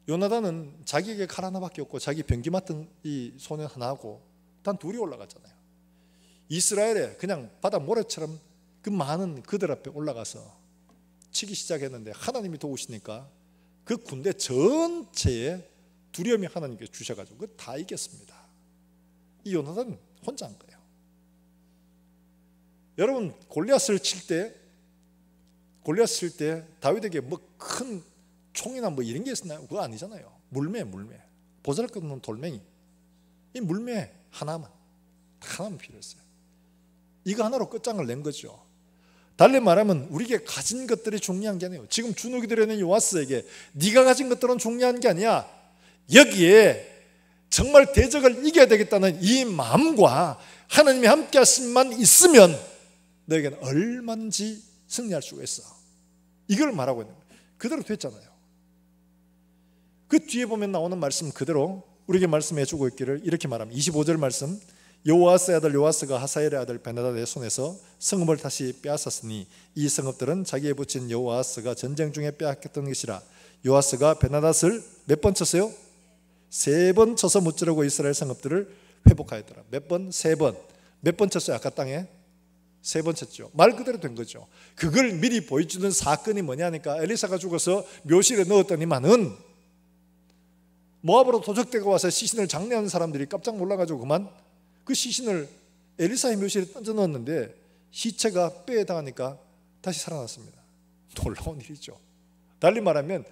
요나단은 자기에게 칼 하나밖에 없고 자기 병기 맡은 이 소년 하나하고 단 둘이 올라갔잖아요. 이스라엘에 그냥 바다 모래처럼 그 많은 그들 앞에 올라가서 치기 시작했는데 하나님이 도우시니까 그 군대 전체에 두려움이 하나님께 주셔가지고 그거 다 이겼습니다. 이 요나단은 혼자 한 거예요. 여러분, 골리앗을 칠 때 다윗에게 뭐 큰 총이나 뭐 이런 게 있었나요? 그거 아니잖아요. 물매 보잘것없는 돌멩이, 이 물매 하나만 필요했어요. 이거 하나로 끝장을 낸 거죠. 달리 말하면 우리에게 가진 것들이 중요한 게 아니에요. 지금 주눅이 들어있는 요아스에게 네가 가진 것들은 중요한 게 아니야. 여기에 정말 대적을 이겨야 되겠다는 이 마음과 하나님이 함께 하심만 있으면 너에게는 얼마든지 승리할 수가 있어. 이걸 말하고 있는 거예요. 그대로 됐잖아요. 그 뒤에 보면 나오는 말씀 그대로 우리에게 말씀해 주고 있기를 이렇게 말합니다. 25절 말씀, 여호아스의 아들 요아스가 하사엘의 아들 베나다의 손에서 성읍을 다시 빼앗았으니 이 성읍들은 자기의 부친 여호아스가 전쟁 중에 빼앗겼던 것이라. 요아스가 베나닷을 몇 번 쳤어요? 3번 쳐서 무찌르고 이스라엘 성읍들을 회복하였더라. 몇 번? 3번. 몇 번 쳤어요? 아까 땅에? 3번 쳤죠. 말 그대로 된 거죠. 그걸 미리 보여주는 사건이 뭐냐니까 엘리사가 죽어서 묘실에 넣었더니만은 모압으로 도적대가 와서 시신을 장례하는 사람들이 깜짝 놀라가지고 그만 그 시신을 엘리사의 묘실에 던져 넣었는데 시체가 뼈에 닿으니까 다시 살아났습니다. 놀라운 일이죠. 달리 말하면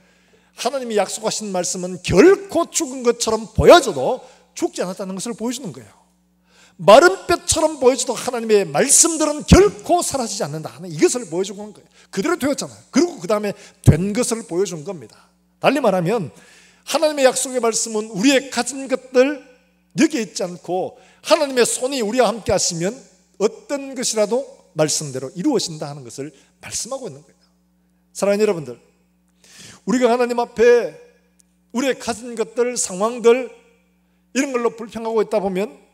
하나님이 약속하신 말씀은 결코 죽은 것처럼 보여져도 죽지 않았다는 것을 보여주는 거예요. 마른 뼈처럼 보여져도 하나님의 말씀들은 결코 사라지지 않는다 하는 이것을 보여주고 있는 거예요. 그대로 되었잖아요. 그리고 그 다음에 된 것을 보여준 겁니다. 달리 말하면 하나님의 약속의 말씀은 우리의 가진 것들 여기에 있지 않고 하나님의 손이 우리와 함께 하시면 어떤 것이라도 말씀대로 이루어진다 하는 것을 말씀하고 있는 거예요. 사랑하는 여러분들, 우리가 하나님 앞에 우리의 가진 것들, 상황들 이런 걸로 불평하고 있다 보면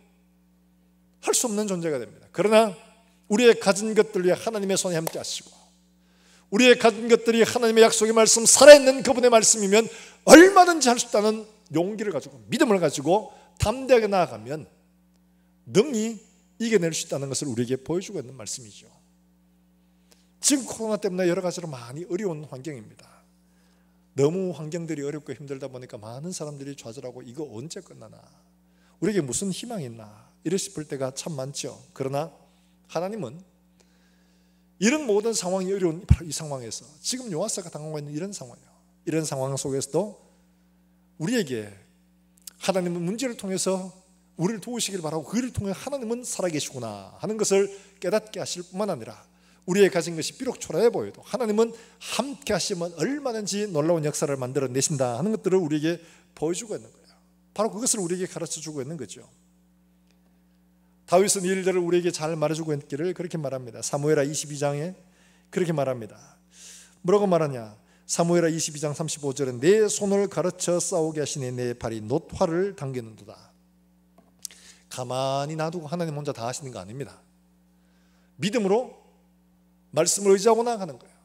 할 수 없는 존재가 됩니다. 그러나 우리의 가진 것들 위에 하나님의 손이 함께 하시고 우리의 가진 것들이 하나님의 약속의 말씀, 살아있는 그분의 말씀이면 얼마든지 할 수 있다는 용기를 가지고 믿음을 가지고 담대하게 나아가면 능히 이겨낼 수 있다는 것을 우리에게 보여주고 있는 말씀이죠. 지금 코로나 때문에 여러 가지로 많이 어려운 환경입니다. 너무 환경들이 어렵고 힘들다 보니까 많은 사람들이 좌절하고 이거 언제 끝나나, 우리에게 무슨 희망이 있나 이래 싶을 때가 참 많죠. 그러나 하나님은 이런 모든 상황이 어려운 이 상황에서 지금 요아스가 당하고 있는 이런 상황이에요. 이런 상황 속에서도 우리에게 하나님은 문제를 통해서 우리를 도우시길 바라고 그를 통해 하나님은 살아계시구나 하는 것을 깨닫게 하실 뿐만 아니라 우리의 가진 것이 비록 초라해 보여도 하나님은 함께 하시면 얼마든지 놀라운 역사를 만들어내신다 하는 것들을 우리에게 보여주고 있는 거예요. 바로 그것을 우리에게 가르쳐주고 있는 거죠. 다윗은 이 일들을 우리에게 잘 말해주고 있기를 그렇게 말합니다. 사무엘하 22장에 그렇게 말합니다. 뭐라고 말하냐? 사무엘하 22장 35절에 내 손을 가르쳐 싸우게 하시니 내 발이 놋화를 당기는도다. 가만히 놔두고 하나님 혼자 다 하시는 거 아닙니다. 믿음으로 말씀을 의지하고 나가는 거예요.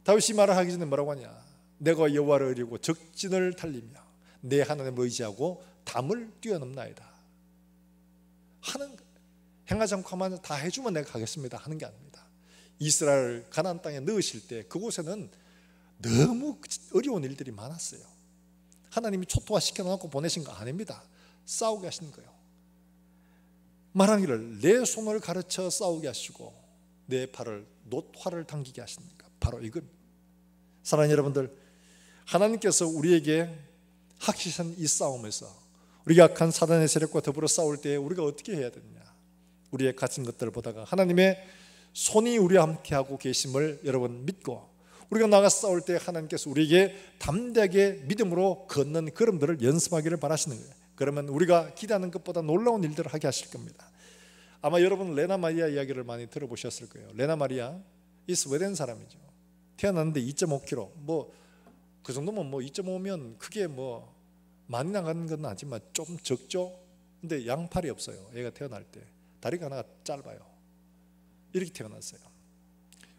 다윗이 말을 하기 전에 뭐라고 하냐? 내가 여호와를 의리고 적진을 달리며 내 하나님을 의지하고 담을 뛰어넘나이다 하는 거예요. 행하지 않고 가만히 다 해주면 내가 가겠습니다 하는 게 아닙니다. 이스라엘 가나안 땅에 넣으실 때 그곳에는 너무 어려운 일들이 많았어요. 하나님이 초토화 시켜놓고 보내신 거 아닙니다. 싸우게 하시는 거예요. 말하기를 내 손을 가르쳐 싸우게 하시고 내 팔을 놋화를 당기게 하시니까 바로 이겁니다. 사랑하는 여러분들, 하나님께서 우리에게 하시는 이 싸움에서 우리가 악한 사단의 세력과 더불어 싸울 때 우리가 어떻게 해야 되느냐? 우리의 가진 것들을 보다가 하나님의 손이 우리와 함께하고 계심을 여러분 믿고 우리가 나가 싸울 때 하나님께서 우리에게 담대하게 믿음으로 걷는 걸음들을 연습하기를 바라시는 거예요. 그러면 우리가 기대하는 것보다 놀라운 일들을 하게 하실 겁니다. 아마 여러분 레나 마리아 이야기를 많이 들어보셨을 거예요. 레나 마리아 이 스웨덴 사람이죠. 태어났는데 2.5kg 그 정도면 2.5면 크게 많이 나가는 건 아니지만 좀 적죠. 근데 양팔이 없어요. 얘가 태어날 때 다리가 하나가 짧아요. 이렇게 태어났어요.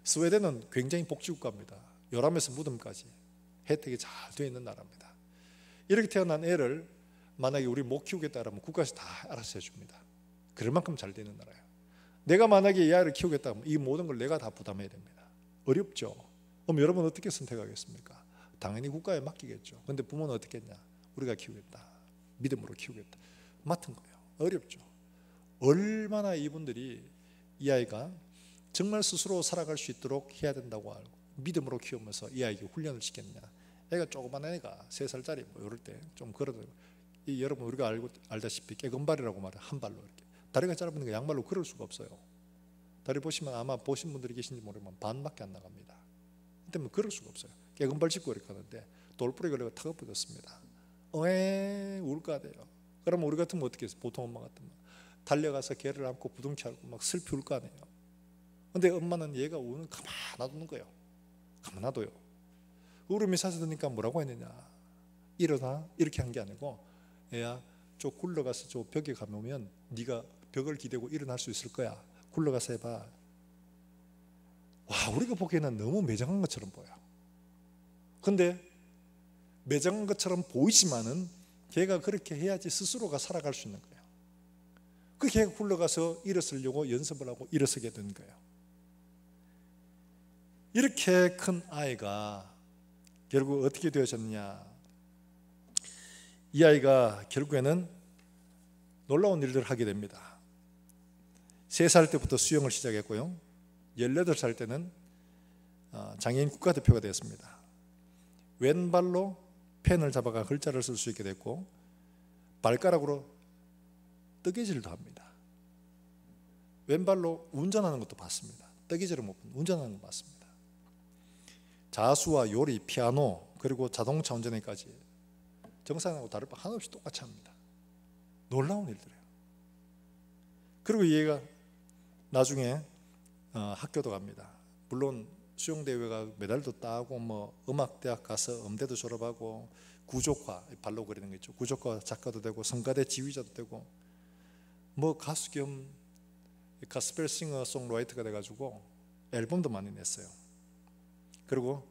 스웨덴은 굉장히 복지국가입니다. 요람에서 무덤까지 혜택이 잘 되어 있는 나라입니다. 이렇게 태어난 애를 만약에 우리 못 키우겠다 그러면 국가에서 다 알아서 해줍니다. 그럴 만큼 잘 되는 나라예요. 내가 만약에 이 아이를 키우겠다 하면 이 모든 걸 내가 다 부담해야 됩니다. 어렵죠. 그럼 여러분 어떻게 선택하겠습니까? 당연히 국가에 맡기겠죠. 근데 부모는 어떻게 했냐? 우리가 키우겠다. 믿음으로 키우겠다. 맡은 거예요. 어렵죠. 얼마나 이분들이 이 아이가 정말 스스로 살아갈 수 있도록 해야 된다고 알고 믿음으로 키우면서 이 아이에게 훈련을 시켰냐. 애가 조그만 애가 3살짜리 이럴 때 좀 걸어도 여러분 우리가 알다시피 깨금발이라고 말해요. 한 발로 이렇게 다리가 짧으니까 양발로 걸을 수가 없어요. 다리 보시면 아마 보신 분들이 계신지 모르지만 반밖에 안 나갑니다. 때문에 걸을 수가 없어요. 깨금발 짚고 이렇게 하는데 돌부리 걸려가 탁 엎어졌습니다. 울까 돼요. 그러면 우리 같으면 어떻게 했어요? 보통 엄마 같으면 달려가서 걔를 안고 부둥켜 안고 막 슬피 울 거 아니에요. 근데 엄마는 얘가 우는 가만 놔두는 거예요. 가만 놔둬요. 울음이 사라지니까 뭐라고 했느냐? 일어나 이렇게 한 게 아니고 얘야 저 굴러가서 저 벽에 가면 네가 벽을 기대고 일어날 수 있을 거야. 굴러가서 해봐. 와, 우리가 보기에는 너무 매정한 것처럼 보여. 근데 매정한 것처럼 보이지만은 걔가 그렇게 해야지 스스로가 살아갈 수 있는 거예요. 그 걔가 굴러가서 일어서려고 연습을 하고 일어서게 된 거예요. 이렇게 큰 아이가 결국 어떻게 되어졌느냐? 이 아이가 결국에는 놀라운 일들을 하게 됩니다. 3살 때부터 수영을 시작했고요. 18살 때는 장애인 국가대표가 되었습니다. 왼발로 펜을 잡아가 글자를 쓸 수 있게 됐고 발가락으로 뜨개질도 합니다. 왼발로 운전하는 것도 봤습니다. 뜨개질을 못 보면 운전하는 거 봤습니다. 자수와 요리, 피아노 그리고 자동차 운전에까지 정상하고 다를 바 하나 없이 똑같이 합니다. 놀라운 일들이에요. 그리고 얘가 나중에 학교도 갑니다. 물론 수영대회가 메달도 따고 음악대학 가서 음대도 졸업하고 구조과 발로 그리는 거 있죠. 구조과 작가도 되고 성가대 지휘자도 되고 가수 겸 가스펠 싱어 송라이터가 돼가지고 앨범도 많이 냈어요. 그리고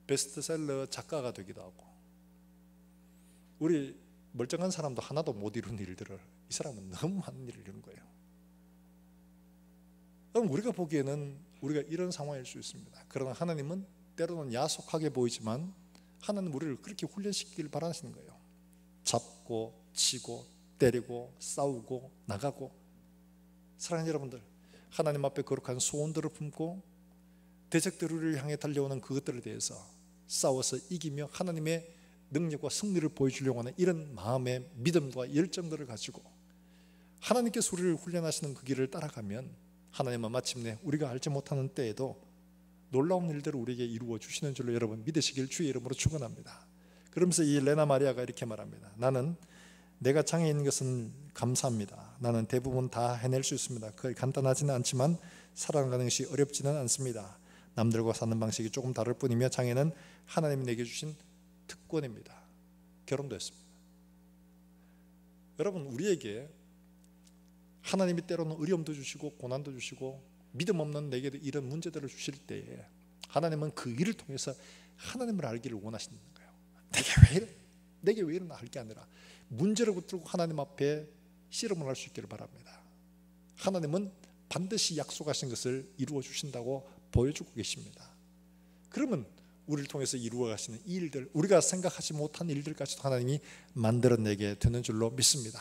베스트셀러 작가가 되기도 하고 우리 멀쩡한 사람도 하나도 못 이룬 일들을 이 사람은 너무 많은 일을 이룬 거예요. 그럼 우리가 보기에는 우리가 이런 상황일 수 있습니다. 그러나 하나님은 때로는 야속하게 보이지만 하나님 우리를 그렇게 훈련시키길 바라시는 거예요. 잡고 치고 때리고 싸우고 나가고. 사랑하는 여러분들, 하나님 앞에 거룩한 소원들을 품고 대적들을 향해 달려오는 그것들에 대해서 싸워서 이기며 하나님의 능력과 승리를 보여주려고 하는 이런 마음의 믿음과 열정들을 가지고 하나님께서 우리를 훈련하시는 그 길을 따라가면 하나님은 마침내 우리가 알지 못하는 때에도 놀라운 일들을 우리에게 이루어 주시는 줄로 여러분 믿으시길 주의 이름으로 축원합니다. 그러면서 이 레나 마리아가 이렇게 말합니다. 나는 내가 장애인 것은 감사합니다. 나는 대부분 다 해낼 수 있습니다. 거의 간단하지는 않지만 살아가는 것이 어렵지는 않습니다. 남들과 사는 방식이 조금 다를 뿐이며 장애는 하나님이 내게 주신 특권입니다. 결혼도 했습니다. 여러분, 우리에게 하나님이 때로는 어려움도 주시고 고난도 주시고 믿음 없는 내게도 이런 문제들을 주실 때에 하나님은 그 일을 통해서 하나님을 알기를 원하시는 거예요. 내게 왜 이러나 할 게 아니라 문제를 붙들고 하나님 앞에 씨름을 할 수 있기를 바랍니다. 하나님은 반드시 약속하신 것을 이루어 주신다고 보여주고 계십니다. 그러면 우리를 통해서 이루어 가시는 이 일들, 우리가 생각하지 못한 일들까지도 하나님이 만들어내게 되는 줄로 믿습니다.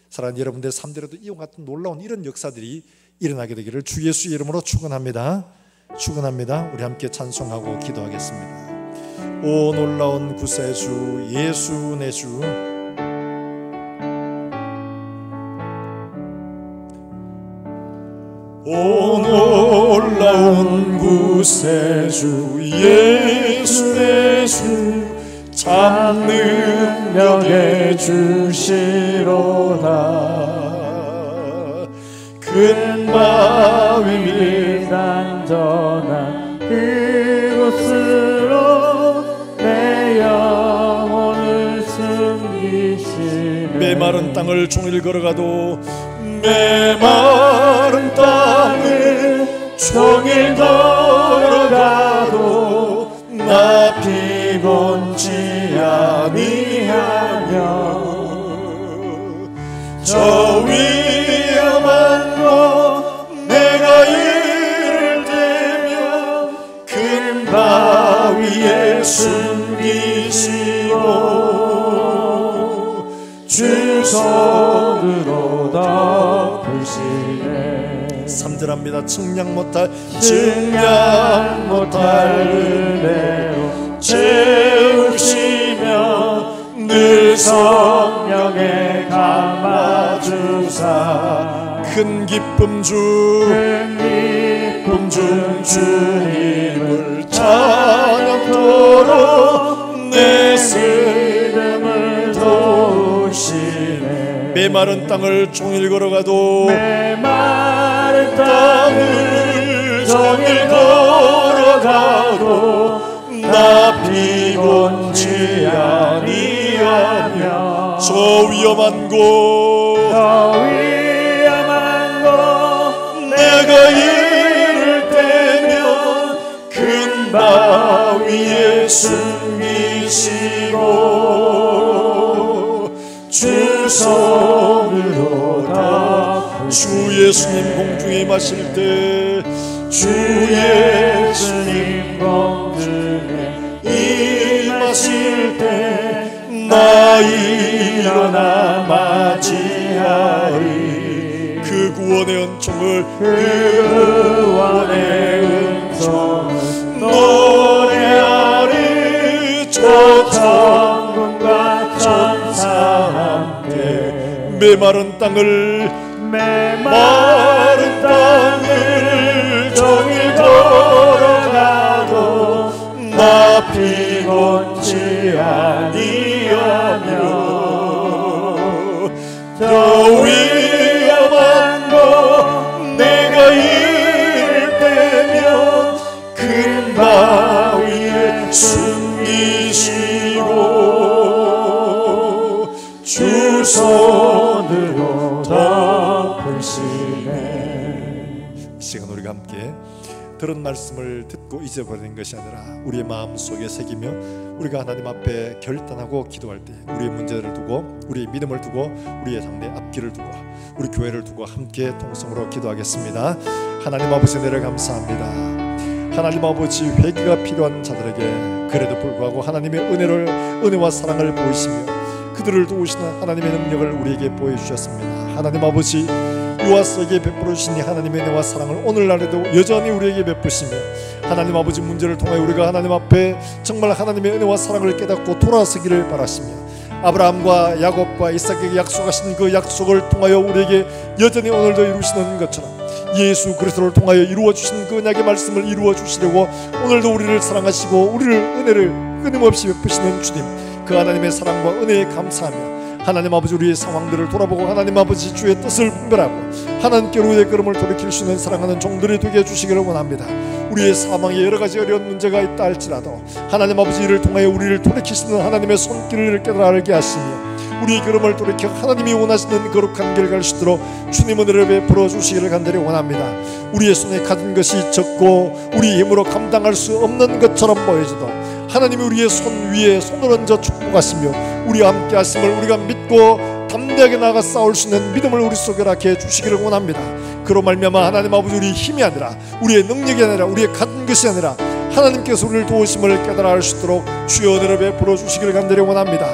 사랑하는 여러분들의 삶대로도 이와 같은 놀라운 이런 역사들이 일어나게 되기를 주 예수의 이름으로 축원합니다. 축원합니다. 우리 함께 찬송하고 기도하겠습니다. 오 놀라운 구세주 예수 내 주, 오 놀라운 구세주 예수 내 주, 참 능력의 주시로다. 큰 바위 안전한 그곳으로 내 영혼을 숨기시네. 메마른 땅을 종일 걸어가도, 메마른 땅을 종일 걸어가도 나 피곤치 아니하며 저 위험한 곳 내가 이를 대며 큰 바위에 숨기시고 주 손으로 덮으시네. 3절합니다. 측량 못할 은혜로 채우시며 늘 성령에 감아주사 큰 기쁨 중 주님을 찬양토록 내 믿음을 도우시네. 메마른 땅을 종일 걸어가도, 메마른 땅을 종일 걸어가도 나 피곤치 아니하며 저 위험한 곳 내가 이를 대면 큰 바위에 숨기시고 주 손으로 주 예수님 공중에 임하실 때, 주 예수님 공중에 임하실 때 나 일어나 맞이하리. 그 구원의 은총을 노래하리. 저 천군과 천사 함께 메마른 땅을 종일 걸어가도 나 피곤치 아니하며 저 위험한 곳 내가 이를 대면 큰 바위에 숨기시고 주 손으로 덮으시네. 이 시간 우리가 함께 들은 말씀을 듣고 잊어버리는 것이 아니라 우리의 마음속에 새기며 우리가 하나님 앞에 결단하고 기도할 때 우리의 문제를 두고, 우리의 믿음을 두고, 우리의 상대 앞길을 두고, 우리 교회를 두고 함께 통성으로 기도하겠습니다. 하나님 아버지, 은혜를 감사합니다. 하나님 아버지, 회개가 필요한 자들에게 그래도 불구하고 하나님의 은혜와 사랑을 보이시며 그들을 도우시는 하나님의 능력을 우리에게 보여주셨습니다. 하나님 아버지, 요아스에게 베풀어 주신 하나님의 은혜와 사랑을 오늘날에도 여전히 우리에게 베푸시며 하나님 아버지, 문제를 통하여 우리가 하나님 앞에 정말 하나님의 은혜와 사랑을 깨닫고 돌아서기를 바라시며 아브라함과 야곱과 이삭에게 약속하신 그 약속을 통하여 우리에게 여전히 오늘도 이루시는 것처럼 예수 그리스도를 통하여 이루어 주신 그 언약의 말씀을 이루어 주시려고 오늘도 우리를 사랑하시고 우리를 은혜를 끊임없이 베푸시는 주님, 그 하나님의 사랑과 은혜에 감사하며 하나님 아버지 우리의 상황들을 돌아보고 하나님 아버지 주의 뜻을 분별하고 하나님께로 우리의 걸음을 돌이킬 수 있는 사랑하는 종들이 되게 해주시기를 원합니다. 우리의 사망에 여러가지 어려운 문제가 있다 할지라도 하나님 아버지 이를 통하여 우리를 돌이키시는 하나님의 손길을 깨달아 알게 하시며 우리의 걸음을 돌이켜 하나님이 원하시는 거룩한 길 갈 수 있도록 주님 은혜를 베풀어 주시기를 간절히 원합니다. 우리의 손에 가진 것이 적고 우리 힘으로 감당할 수 없는 것처럼 보여져도 하나님이 우리의 손 위에 손을 얹어 축복하시며 우리와 함께 하심을 우리가 믿고 담대하게 나아가 싸울 수 있는 믿음을 우리 속에 낳게 해주시기를 원합니다. 그로 말미암아 하나님 아버지 우리의 힘이 아니라 우리의 능력이 아니라 우리의 가진 것이 아니라 하나님께서 우리를 도우심을 깨달아 알 수 있도록 주의 은혜를 베풀어 주시기를 간절히 원합니다.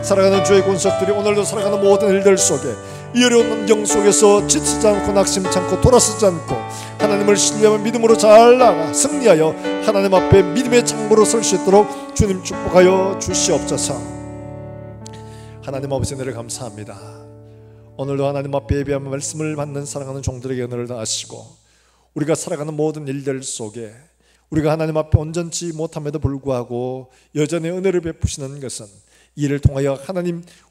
살아가는 주의 권속들이 오늘도 살아가는 모든 일들 속에 이 어려운 환경 속에서 지치지 않고 낙심치 않고 돌아서지 않고 하나님을 신뢰하며 믿음으로 잘 나아가 승리하여 하나님 앞에 믿음의 창고로 설 수 있도록 주님 축복하여 주시옵소서. 하나님 아버지 은혜를 감사합니다. 오늘도 하나님 앞에 예배하며 말씀을 받는 사랑하는 종들에게 은혜를 다하시고 우리가 살아가는 모든 일들 속에 우리가 하나님 앞에 온전치 못함에도 불구하고 여전히 은혜를 베푸시는 것은 이를 통하여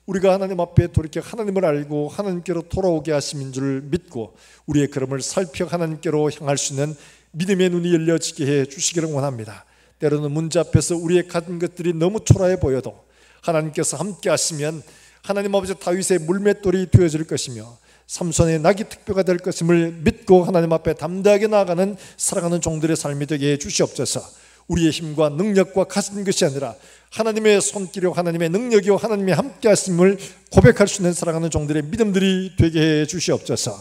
우리가 하나님 앞에 돌이켜 하나님을 알고 하나님께로 돌아오게 하심인 줄 믿고 우리의 걸음을 살펴 하나님께로 향할 수 있는 믿음의 눈이 열려지게 해 주시기를 원합니다. 때로는 문제 앞에서 우리의 가진 것들이 너무 초라해 보여도 하나님께서 함께 하시면 하나님 아버지 다윗의 물맷돌이 되어질 것이며 삼손의 낙이 특별가 될 것임을 믿고 하나님 앞에 담대하게 나아가는 살아가는 종들의 삶이 되게 해 주시옵소서. 우리의 힘과 능력과 가진 것이 아니라 하나님의 손길이요 하나님의 능력이요 하나님이 함께 하심을 고백할 수 있는 살아가는 종들의 믿음들이 되게 해 주시옵소서.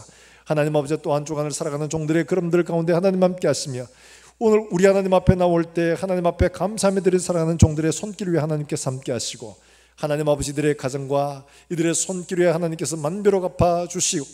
하나님 아버지 또 한 주간을 살아가는 종들의 걸음들 가운데 하나님 함께 하시며 오늘 우리 하나님 앞에 나올 때 하나님 앞에 감사하며 드린 살아가는 종들의 손길 위에 하나님께서 함께 하시고 하나님 아버지들의 가정과 이들의 손길 위에 하나님께서 만배로 갚아 주시고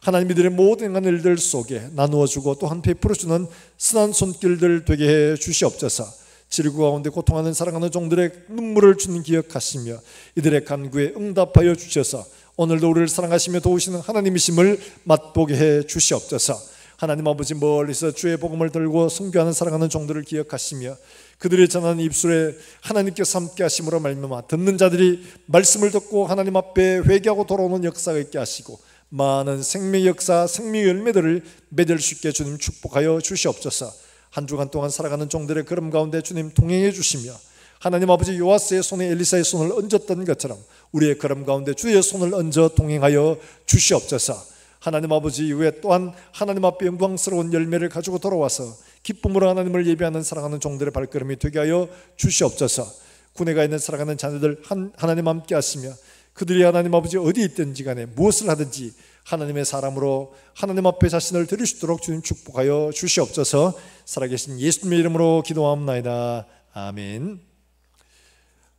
하나님 이들의 모든 일들 속에 나누어 주고 또한 베풀어 주는 선한 손길들 되게 해 주시옵소서. 질고 가운데 고통하는 사랑하는 종들의 눈물을 주는 기억하시며 이들의 간구에 응답하여 주셔서 오늘도 우리를 사랑하시며 도우시는 하나님이심을 맛보게 해 주시옵소서. 하나님 아버지 멀리서 주의 복음을 들고 선교하는 사랑하는 종들을 기억하시며 그들의 전하는 입술에 하나님께서 함께 하심으로 말미암아 듣는 자들이 말씀을 듣고 하나님 앞에 회개하고 돌아오는 역사가 있게 하시고 많은 생명의 역사, 생명의 열매들을 맺을 수 있게 주님 축복하여 주시옵소서. 한 주간 동안 살아가는 종들의 걸음 가운데 주님 동행해 주시며 하나님 아버지 요아스의 손에 엘리사의 손을 얹었던 것처럼 우리의 걸음 가운데 주의 손을 얹어 동행하여 주시옵소서. 하나님 아버지 이후에 또한 하나님 앞에 영광스러운 열매를 가지고 돌아와서 기쁨으로 하나님을 예배하는 사랑하는 종들의 발걸음이 되게 하여 주시옵소서. 군에 있는 살아가는 자녀들 하나님 함께 하시며 그들이 하나님 아버지 어디 있든지 간에 무엇을 하든지 하나님의 사람으로 하나님 앞에 자신을 드릴 수 있도록 주님 축복하여 주시옵소서. 살아계신 예수님의 이름으로 기도합나이다. 아멘.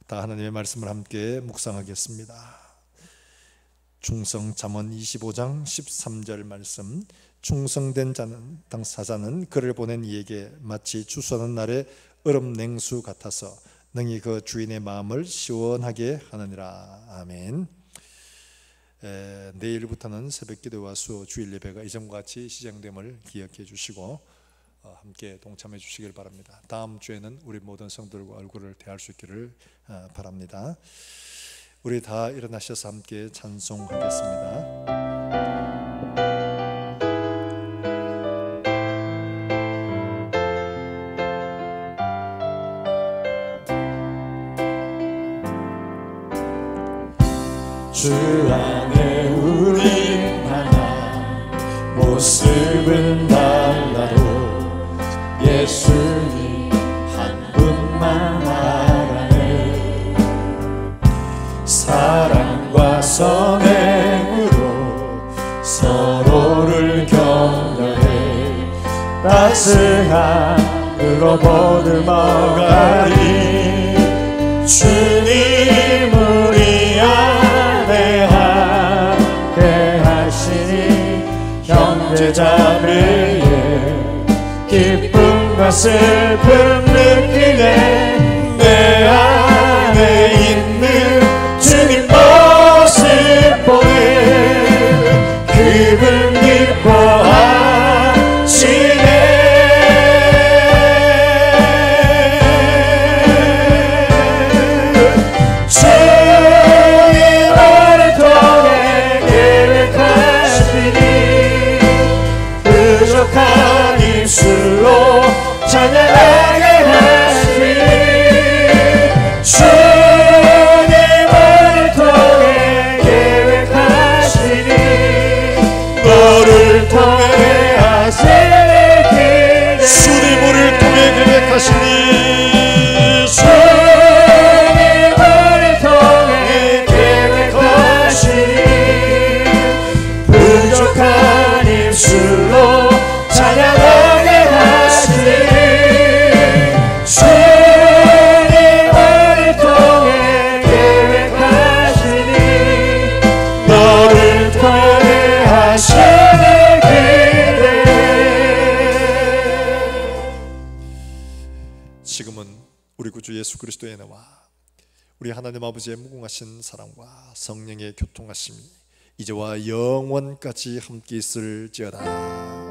다 하나님의 말씀을 함께 묵상하겠습니다. 충성 잠언 25장 13절 말씀. 충성된 자는 당사자는 그를 보낸 이에게 마치 추수하는 날의 얼음 냉수 같아서 능히 그 주인의 마음을 시원하게 하느니라. 아멘. 내일부터는 새벽기도와 수요 주일 예배가 이전과 같이 시작됨을 기억해 주시고 함께 동참해 주시길 바랍니다. 다음 주에는 우리 모든 성도들과 얼굴을 대할 수 있기를 바랍니다. 우리 다 일어나셔서 함께 찬송하겠습니다. 주 안에 우린 하나 모습은 달라도 예수님 한 분만 알아내 사랑과 선행으로 서로를 격려해 따스함으로 보듬어가리 주님 우리 안에 함께 하시니 형제자매의 기쁨과 슬픔 느끼네 내 안에 있는 주님 모습 보네 그분 기뻐하시네 주님 나를 지금은 우리 구주 예수 그리스도의 은혜와 우리 하나님 아버지의 무궁하신 사랑과 성령의 교통하심이 이제와 영원까지 함께 있을지어다.